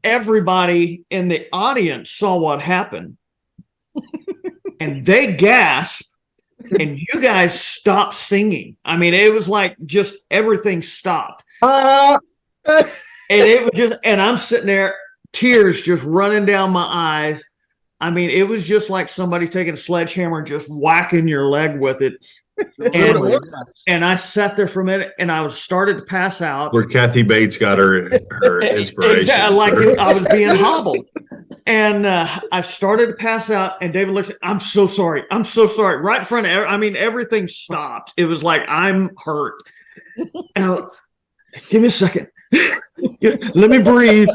everybody in the audience saw what happened, and they gasped, and you guys stopped singing. I mean, it was like just everything stopped. And it was just, and I'm sitting there, tears just running down my eyes. I mean, it was just like somebody taking a sledgehammer and just whacking your leg with it. And I sat there for a minute, and I started to pass out. Where Kathy Bates got her inspiration. Exactly, like I was being hobbled. And I started to pass out, and David looks at me, I'm so sorry. I'm so sorry. Right in front of everything stopped. It was like, I'm hurt. And give me a second. Let me breathe.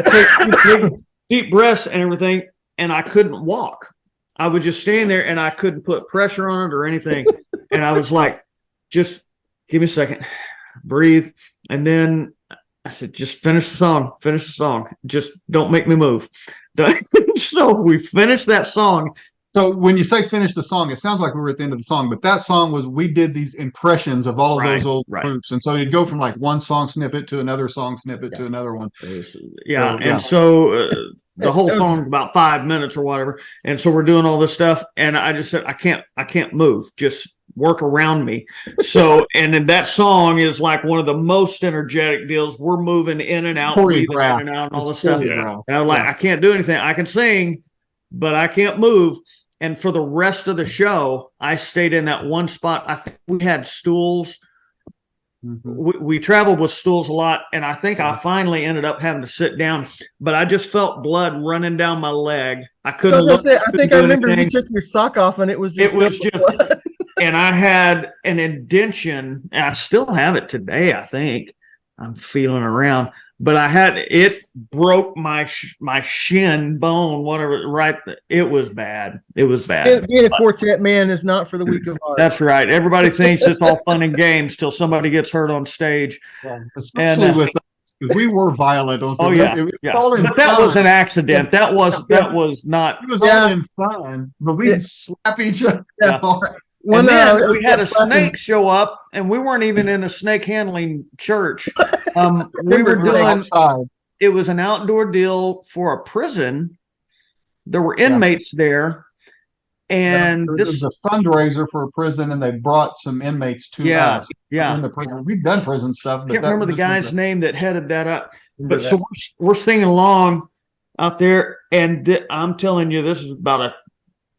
Take deep breaths and everything. And I couldn't walk. I would just stand there, and I couldn't put pressure on it or anything. And I was like, just give me a second, breathe. And then I said, just finish the song. Just don't make me move. So we finished that song. So when you say finish the song, it sounds like we were at the end of the song, but that song we did these impressions of all of those old groups. And so you'd go from like one song snippet to another song snippet to another one. So the whole song about 5 minutes or whatever. And so we're doing all this stuff. And I just said, I can't move. Just work around me. So, and then that song is like one of the most energetic deals. We're moving in and out, breathing in and out, and all this stuff. And I'm like, I can't do anything. I can sing, but I can't move. And for the rest of the show, I stayed in that one spot. I think we had stools. We traveled with stools a lot, and I think I finally ended up having to sit down, but I just felt blood running down my leg. I couldn't I think I remember you took your sock off, and it was just and I had an indention, and I still have it today. I think I'm feeling around. but it broke my shin bone, whatever. Right, it was bad. It was bad. Being a quartet man is not for the weak of heart. That's right. Everybody thinks it's all fun and games till somebody gets hurt on stage. Yeah, especially with us, because we were violent on Oh stage. yeah, But that was an accident. That was not. It was all in fun, but we slap each other. Yeah. And then we had a snake show up, and we weren't even in a snake handling church. We were doing outside. It was an outdoor deal for a prison. There were inmates there, and this was a fundraiser for a prison, and they brought some inmates to us. In the prison, we've done prison stuff. But I can't remember the guy's name that headed that up. But so we're singing along out there, and I'm telling you, this is about a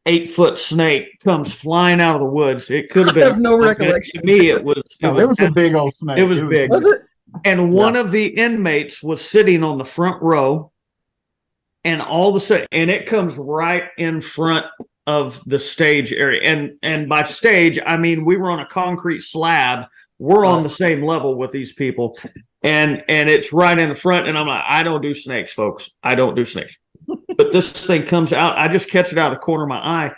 8-foot snake comes flying out of the woods. It could have been. I have no recollection. To me, it was a big old snake. It was big. Was it? And one of the inmates was sitting on the front row, and all of a sudden, and it comes right in front of the stage area. And by stage, I mean we were on a concrete slab. We're on the same level with these people, and it's right in the front. And I'm like, I don't do snakes, folks. I don't do snakes. But this thing comes out. I just catch it out of the corner of my eye,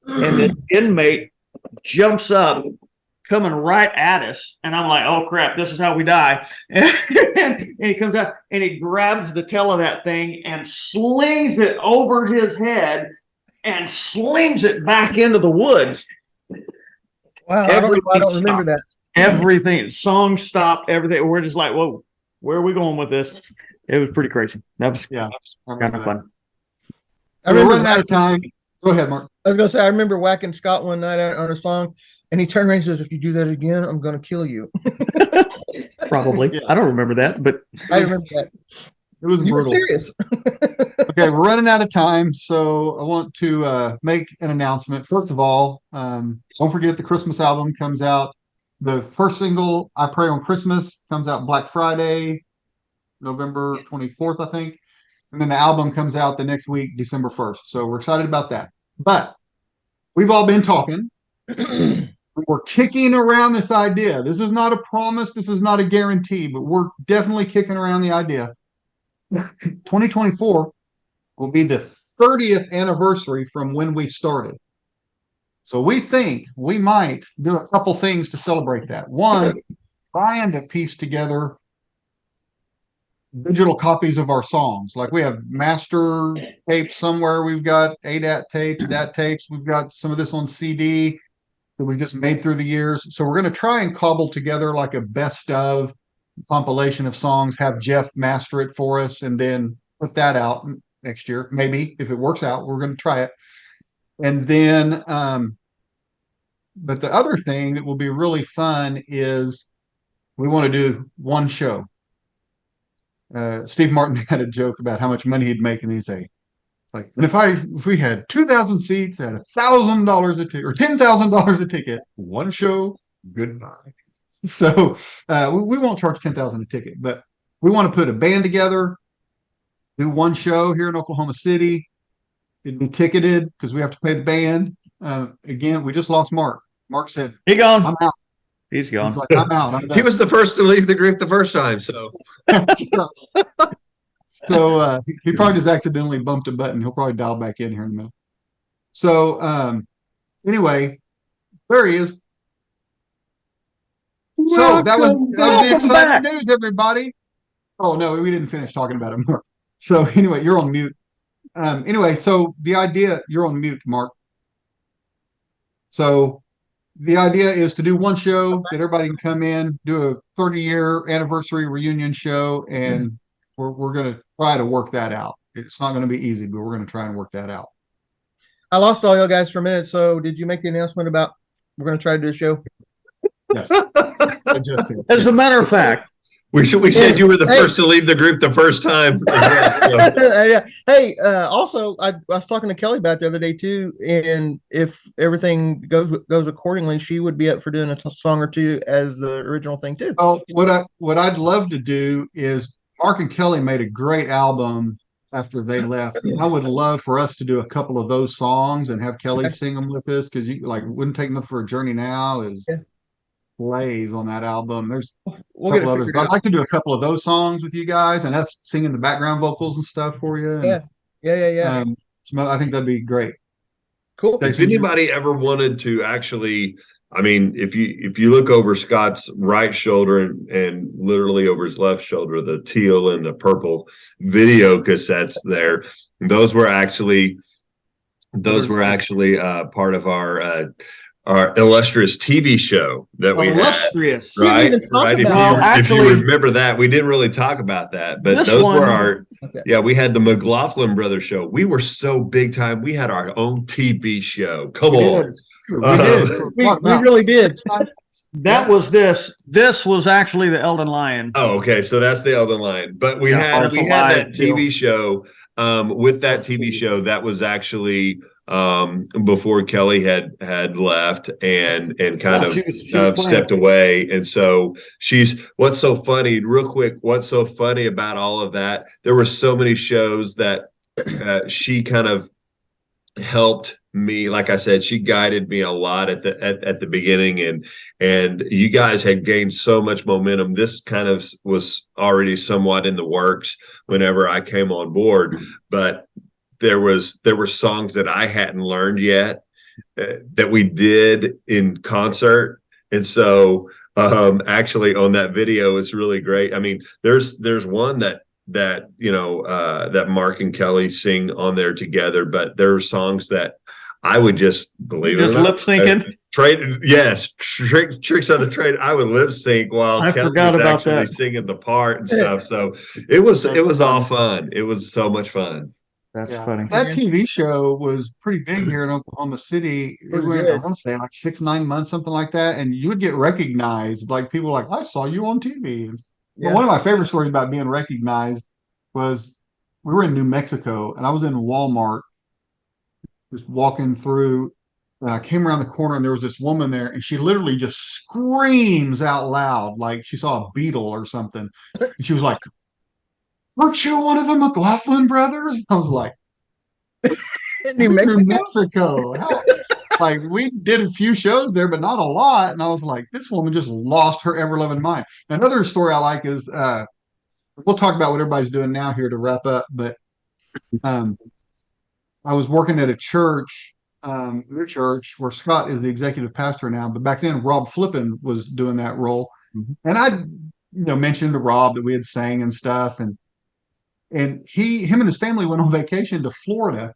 and the inmate jumps up, coming right at us, and I'm like, "Oh crap! This is how we die!" And he comes out and he grabs the tail of that thing and slings it over his head and slings it back into the woods. Wow, I don't remember that. Everything, song stopped. Everything. We're just like, "Whoa, where are we going with this?" It was pretty crazy. That was kind of fun. We're running out of time. Go ahead, Mark. I was gonna say I remember whacking Scott one night on a song, and he turned around and says, "If you do that again, I'm gonna kill you." Probably. I don't remember that, but I remember that. It was You were brutal. serious. Okay, we're running out of time, so I want to make an announcement. First of all, don't forget the Christmas album comes out. The first single, "I Pray on Christmas," comes out Black Friday, November 24th, I think. And then the album comes out the next week, December 1st. So we're excited about that. But we've all been talking. We're kicking around this idea. This is not a promise. This is not a guarantee, but we're definitely kicking around the idea. 2024 will be the 30th anniversary from when we started. So we think we might do a couple things to celebrate that. One, trying to piece together digital copies of our songs. Like we have master tapes somewhere. We've got ADAT tapes, DAT tapes. We've got some of this on CD that we just made through the years. So we're going to try and cobble together like a best of compilation of songs, have Jeff master it for us, and then put that out next year. Maybe if it works out, we're going to try it. And then, but the other thing that will be really fun is we want to do one show. Steve Martin had a joke about how much money he'd make, and he'd say, like, and if we had 2,000 seats at $1,000 a ticket or $10,000 a ticket, one show, goodbye. So we won't charge $10,000 a ticket, but we want to put a band together, do one show here in Oklahoma City. It'd be ticketed because we have to pay the band. Again, we just lost Mark. Mark said, "He gone. I'm out." He's gone. He's like, "I'm out. I'm done." He was the first to leave the group the first time, so So he probably just accidentally bumped a button. He'll probably dial back in here in a minute. So anyway, there he is. So that was the exciting news, everybody. Oh no, we didn't finish talking about it, Mark. So anyway, you're on mute. Anyway, so the idea, you're on mute, Mark. So the idea is to do one show that everybody can come in, do a 30-year anniversary reunion show, and we're going to try to work that out. It's not going to be easy, but we're going to try and work that out. I lost all y'all guys for a minute. So did you make the announcement about we're going to try to do a show? Yes. I just said. As a matter of fact, we said you were the first to leave the group the first time. Yeah. Hey, also, I was talking to Kelly about the other day too, and if everything goes accordingly, she would be up for doing a song or two as the original thing too. Oh, what I'd love to do is Mark and Kelly made a great album after they left. I would love for us to do a couple of those songs and have Kelly sing them with us because you like wouldn't take nothing for a journey now is. Yeah. plays on that album. There's We'll a get it couple others. figured But I'd out. like to do a couple of those songs with you guys and us singing the background vocals and stuff for you. And, Yeah. I think that'd be great. Cool. If anybody ever wanted to actually, I mean, if you look over Scott's right shoulder and literally over his left shoulder, the teal and the purple video cassettes there, those were actually part of our illustrious TV show that we Illustrious. had. Right, right. If you Actually, remember that, we didn't really talk about that, but This those one- were our. Yeah, we had the McLaughlin Brothers show. We were so big time. We had our own TV show. Come on. We really did. That was this. This was actually the Eldon Lion. Oh, okay. So that's the Elden Line. But we had it's that alive, TV show. With that TV show, that was actually before Kelly had left and kind of she was stepped away. And so what's so funny, real quick, what's so funny about all of that? There were so many shows that she kind of helped me. Like I said, she guided me a lot at the beginning, and you guys had gained so much momentum. This kind of was already somewhat in the works whenever I came on board, but there were songs that I hadn't learned yet that we did in concert. And so actually on that video, it's really great. I mean, there's one that that Mark and Kelly sing on there together, but there are songs that I would just believe it. Just lip syncing. Tricks on the trade. I would lip sync while I Kelly forgot was about actually that. singing the part and stuff. So it was all fun. It was so much fun. That's funny. That TV show was pretty big here in Oklahoma City. It was went, good. I want to say like 6-9 months, something like that. And you would get recognized. Like people were like, I saw you on TV. But one of my favorite stories about being recognized was we were in New Mexico and I was in Walmart just walking through, and I came around the corner and there was this woman there and she literally just screams out loud like she saw a beetle or something. And she was like, "Aren't you one of the McLaughlin brothers?" I was like, New New Mexico. Mexico. Like we did a few shows there, but not a lot. And I was like, this woman just lost her ever loving mind. Another story I like is we'll talk about what everybody's doing now here to wrap up. But I was working at a church, their church, where Scott is the executive pastor now. But back then, Rob Flippin was doing that role, and I, mentioned to Rob that we had sang and stuff, and him and his family went on vacation to Florida.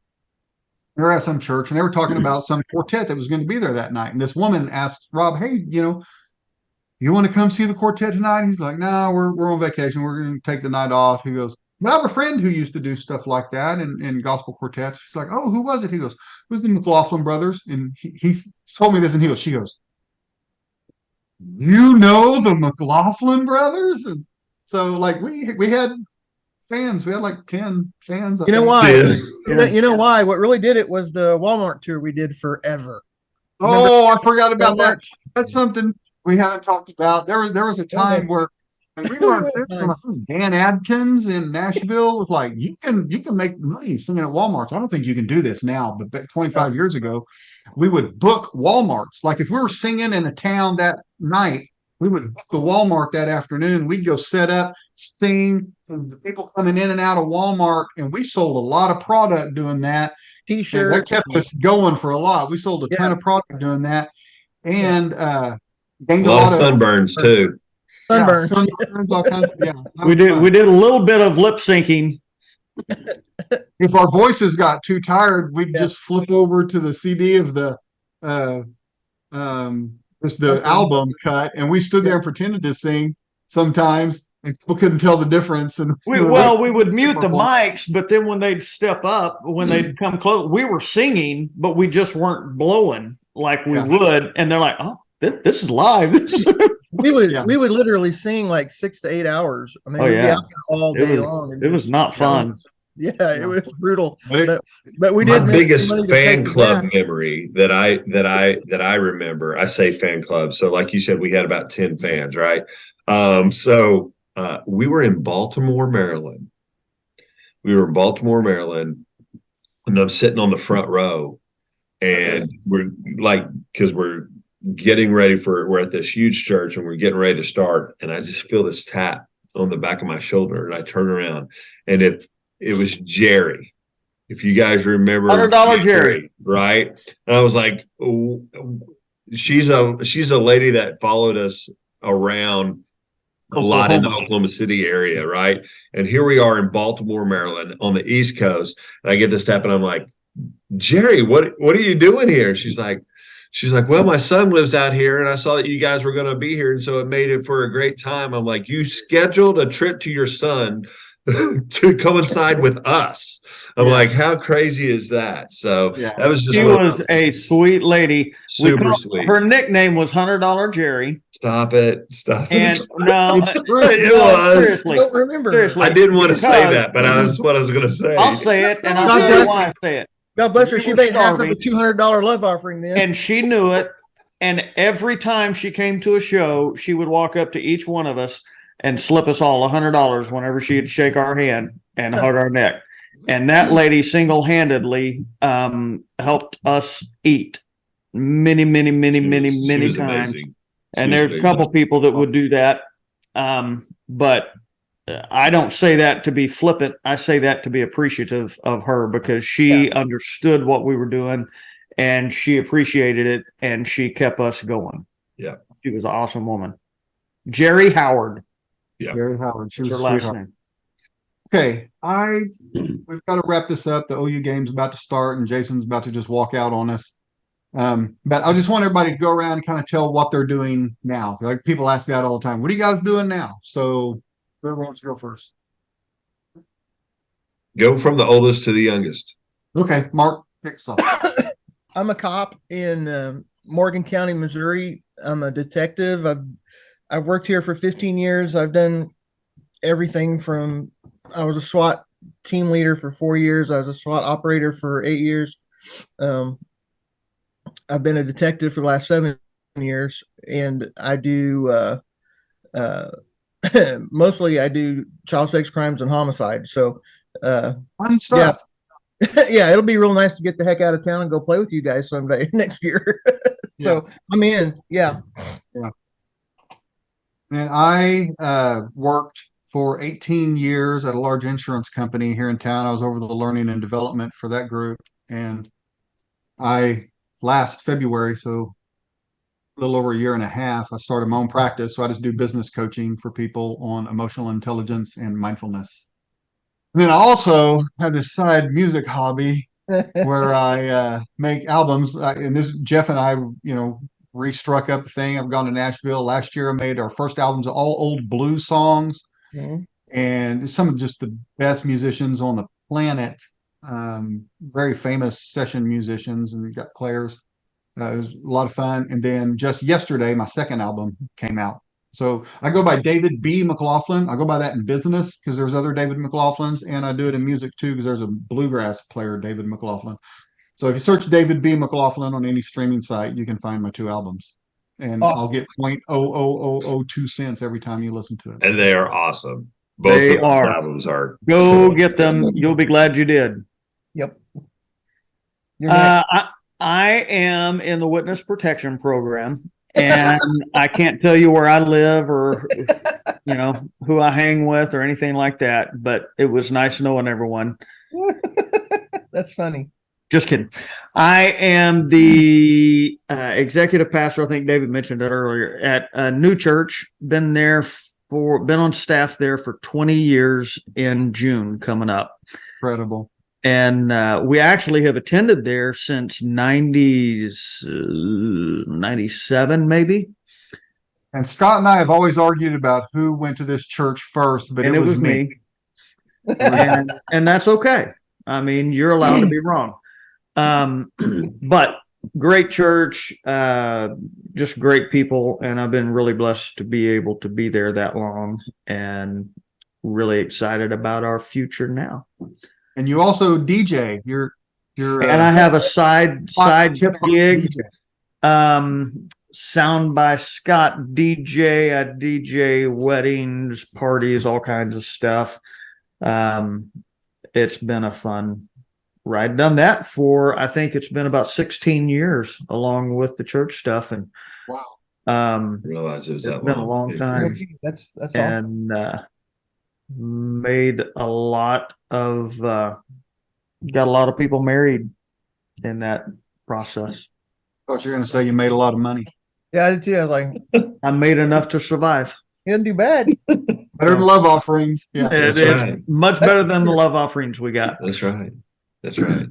They were at some church, and they were talking about some quartet that was going to be there that night. And this woman asked Rob, "Hey, you want to come see the quartet tonight?" He's like, "No, we're on vacation. We're going to take the night off." He goes, "I have a friend who used to do stuff like that in gospel quartets." She's like, "Oh, who was it?" He goes, "It was the McLaughlin Brothers." And he told me this, and she goes, "You know the McLaughlin Brothers?" And so like we had fans. We had like 10 fans. You know why? Yeah. You know why? What really did it was the Walmart tour we did forever. Oh, I forgot about that. Walmart. That's something we haven't talked about. There was a time where and we learned this from Dan Adkins in Nashville. Was like, you can make money singing at Walmarts. I don't think you can do this now, but back 25 years ago, we would book Walmarts. Like if we were singing in a town that night, we would book the Walmart that afternoon. We'd go set up, sing, and the people coming in and out of Walmart, and we sold a lot of product doing that. And T-shirt. that kept us going for a lot. We sold a ton of product doing that, and gained A lot of sunburns too. Sunburns. Sunburns, all kinds of, that We was did fun. we did a little bit of lip syncing. If our voices got too tired, we'd just flip over to the CD of the just the album cut, and we stood there and pretended to sing sometimes, and people couldn't tell the difference. And We would mute the mics, but then when they'd step up, when they'd come close, we were singing, but we just weren't blowing like we would. And they're like, "Oh, this is live." We would literally sing like 6 to 8 hours. I mean, we'd be out there all day long. It was not fun. Yeah, it was brutal. But But we My did make biggest money to fan pay club gas. memory that I remember. I say fan club. So like you said, we had about 10 fans, right? So we were in Baltimore, Maryland. And I'm sitting on the front row, and we're like, because we're getting ready we're at this huge church and we're getting ready to start. And I just feel this tap on the back of my shoulder. And I turn around, and if it was Jerry, if you guys remember $100 Jerry, right? And I was like, oh, she's a lady that followed us around a lot in the Oklahoma City area, right? And here we are in Baltimore, Maryland, on the East Coast. And I get this tap, and I'm like, Jerry, what are you doing here? She's like, well, my son lives out here, and I saw that you guys were going to be here, and so it made it for a great time. I'm like, you scheduled a trip to your son to coincide with us. I'm like, how crazy is that? So that was just she was a sweet lady. Super sweet. Her nickname was $100 Jerry. Stop it. And no, it was. Seriously. I don't remember. Seriously. I didn't want to say that, but that's what I was going to say. I'll say it, and I'll tell you why I say it. God bless her. She made half of a $200 love offering then. And she knew it. And every time she came to a show, she would walk up to each one of us and slip us all $100 whenever she'd shake our hand and hug our neck. And that lady single-handedly helped us eat many times. Amazing. And there's a couple people that would do that. But I don't say that to be flippant. I say that to be appreciative of her, because she understood what we were doing and she appreciated it, and she kept us going. Yeah. She was an awesome woman. Jerry Howard. Yeah. Jerry Howard. She was her last name. Okay. We've got to wrap this up. The OU game's about to start, and Jason's about to just walk out on us. But I just want everybody to go around and kind of tell what they're doing now. Like, people ask that all the time. What are you guys doing now? So whoever wants to go first. Go from the oldest to the youngest. Okay, Mark, pick off. I'm a cop in Morgan County, Missouri. I'm a detective. I've worked here for 15 years. I've done everything from, I was a SWAT team leader for 4 years. I was a SWAT operator for 8 years. I've been a detective for the last 7 years, and I do mostly I do child sex crimes and homicide. So fun stuff. Yeah, it'll be real nice to get the heck out of town and go play with you guys someday next year. So I'm in. Yeah. And I worked for 18 years at a large insurance company here in town. I was over the learning and development for that group. And last February, so a little over a year and a half, I started my own practice. So I just do business coaching for people on emotional intelligence and mindfulness. And then I also have this side music hobby where I make albums. And this, Jeff and I, restruck up the thing. I've gone to Nashville. Last year I made our first albums, all old blues songs. Mm-hmm. And some of just the best musicians on the planet. Very famous session musicians, and we've got players. It was a lot of fun. And then just yesterday, my second album came out. So I go by David B. McLaughlin. I go by that in business because there's other David McLaughlins, and I do it in music too because there's a bluegrass player, David McLaughlin. So if you search David B. McLaughlin on any streaming site, you can find my 2 albums. And awesome. I'll get 0.00002 cents every time you listen to it. And they are awesome. Both albums are. Go get them. You'll be glad you did. Yep. I am in the witness protection program, and I can't tell you where I live or who I hang with or anything like that, but it was nice knowing everyone. That's funny. Just kidding. I am the executive pastor. I think David mentioned that earlier at a new church. Been on staff there for 20 years in June coming up. Incredible. And we actually have attended there since 97, maybe. And Scott and I have always argued about who went to this church first, but it was me. and that's okay. I mean, you're allowed to be wrong. But great church, just great people. And I've been really blessed to be able to be there that long, and really excited about our future now. And you also DJ. You're and I have a side gig. Sound by Scott DJ. I DJ weddings, parties, all kinds of stuff. It's been a fun Right. Done that for, I think it's been about 16 years along with the church stuff. And, Wow. I realize it was it's that been a long time. That's awesome. And, made a lot of, got a lot of people married in that process. Thought you were going to say you made a lot of money. Yeah, I did too. I was like, I made enough to survive. you didn't do bad. Better than love offerings. Yeah. It's right. much better than the love offerings we got. That's right. That's right.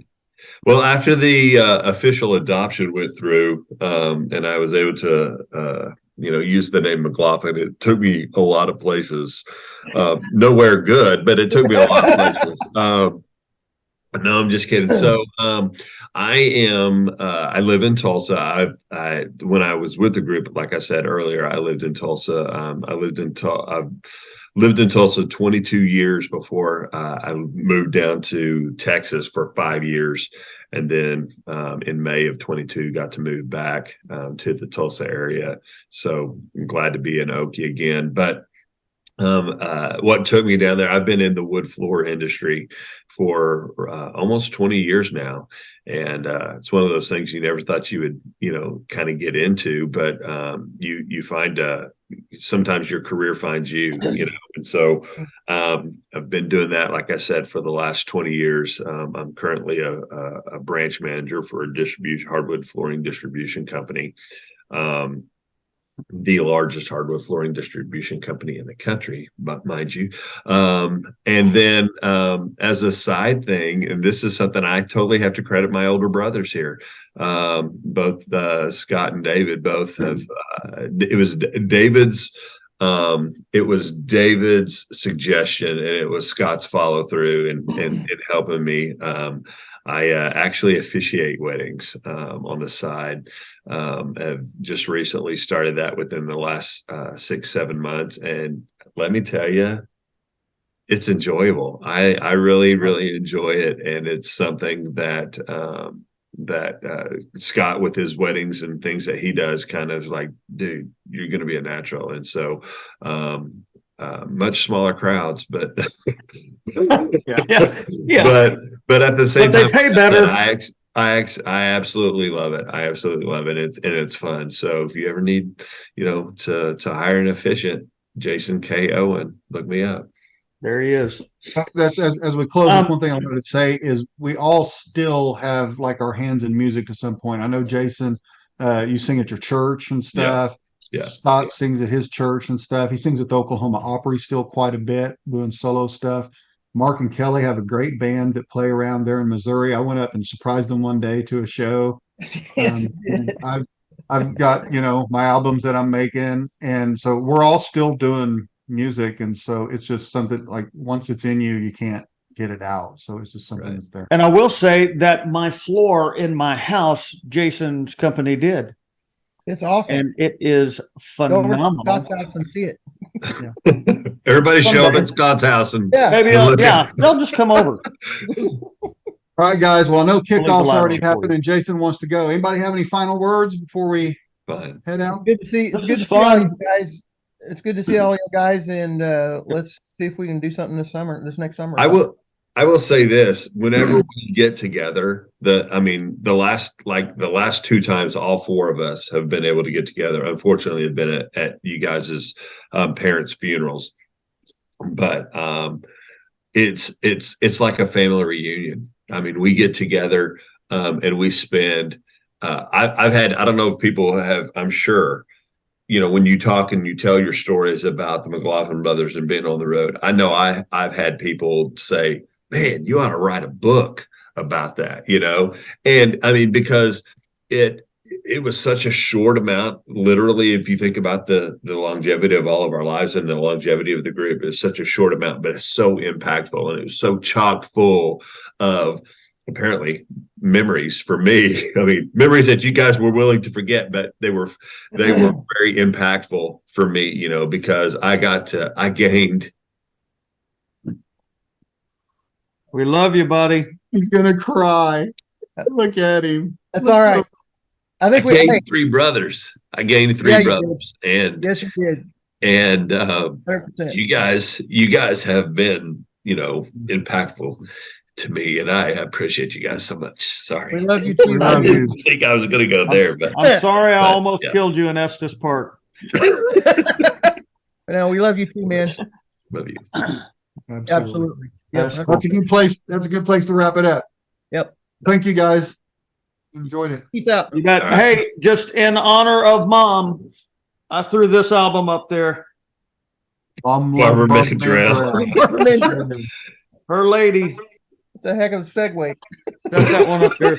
Well, after the official adoption went through, and I was able to, use the name McLaughlin, it took me a lot of places. Nowhere good, but it took me a lot of places. No, I'm just kidding. So, I live in Tulsa. When I was with the group, like I said earlier, I lived in Tulsa. I've lived in Tulsa 22 years before I moved down to Texas for 5 years. And then in May of 22, got to move back to the Tulsa area. So I'm glad to be in Okie again. But what took me down there, I've been in the wood floor industry for almost 20 years now. And it's one of those things you never thought you would, kind of get into, but you find sometimes your career finds you, and so I've been doing that, like I said, for the last 20 years. I'm currently a branch manager for a hardwood flooring distribution company. The largest hardwood flooring distribution company in the country, but mind you. And then as a side thing, and this is something I totally have to credit my older brothers here. Both Scott and David both have. It was David's suggestion, and it was Scott's follow through and helping me. I actually officiate weddings on the side. I've just recently started that within the last 6-7 months, and let me tell you, it's enjoyable. I really, really enjoy it, and it's something that Scott, with his weddings and things that he does, kind of like, dude, you're going to be a natural. And so much smaller crowds, but yeah. But at the same they time, pay better. I absolutely love it. I absolutely love it. It's fun. So if you ever need, to hire an efficient, Jason K. Owen, look me up. There he is. That's as we close. One thing I wanted to say is we all still have like our hands in music to some point. I know Jason, you sing at your church and stuff. Yeah. Scott sings at his church and stuff. He sings at the Oklahoma Opry still quite a bit, doing solo stuff. Mark and Kelly have a great band that play around there in Missouri. I went up and surprised them one day to a show. Yes. I've got, my albums that I'm making. And so we're all still doing music. And so it's just something like once it's in you, you can't get it out. So it's just something that's there. And I will say that my floor in my house, Jason's company did. It's awesome. And it is phenomenal. Go over to Scott's house and see it. Everybody show up at Scott's house and maybe they'll just come over. All right, guys. Well, I know kickoff's already happened and Jason wants to go. Anybody have any final words before we head out? It's good to see. It's good to see all you guys. It's good to see all you guys, and let's see if we can do something this next summer. I will say this: whenever we get together, the last 2 times, all 4 of us have been able to get together. Unfortunately, have been at you guys' parents' funerals, but it's like a family reunion. I mean, we get together and we spend. I've had. I don't know if people have. I'm sure. When you talk and you tell your stories about the McLaughlin brothers and being on the road, I know I've had people say, man, you ought to write a book about that, and I mean, because it was such a short amount, literally, if you think about the longevity of all of our lives and the longevity of the group, it's such a short amount, but it's so impactful and it was so chock full of apparently memories for me. I mean, memories that you guys were willing to forget, but they were very impactful for me, because I gained. We love you, buddy. He's gonna cry. Look at him. That's all right. I think we gained 3 brothers. I gained 3 brothers, and yes, you did. And you guys have been, impactful. to me, and I appreciate you guy so much. Sorry. We love you too. We I love didn't you. think I was going to go there, but I'm sorry I But, almost yeah. killed you in Estes Park. No, we love you too, man. love you. Absolutely. Absolutely. Yep. That's That's a good place. That's a good place to wrap it up. Yep. Thank you guys. Enjoyed it. Peace out. You got, All right. hey, just in honor of Mom, I threw this album up there. Barbara Mandrell. Her lady. It's a heck of a segue. Set that one up there.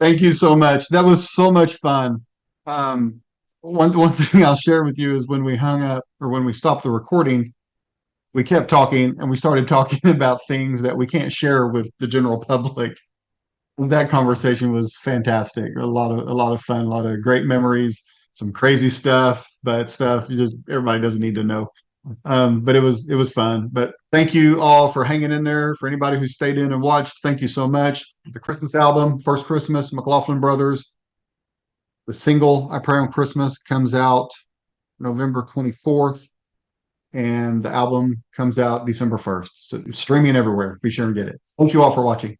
Thank you so much. That was so much fun. One thing I'll share with you is when we hung up or when we stopped the recording, we kept talking and we started talking about things that we can't share with the general public. And that conversation was fantastic. A lot of fun, a lot of great memories, some crazy stuff, but stuff everybody doesn't need to know. But it was fun. But thank you all for hanging in there. For anybody who stayed in and watched, thank you so much. The Christmas album, First Christmas, McLaughlin Brothers. The single I Pray on Christmas comes out November 24th, and the album comes out December 1st. So streaming everywhere. Be sure and get it. Thank you all for watching.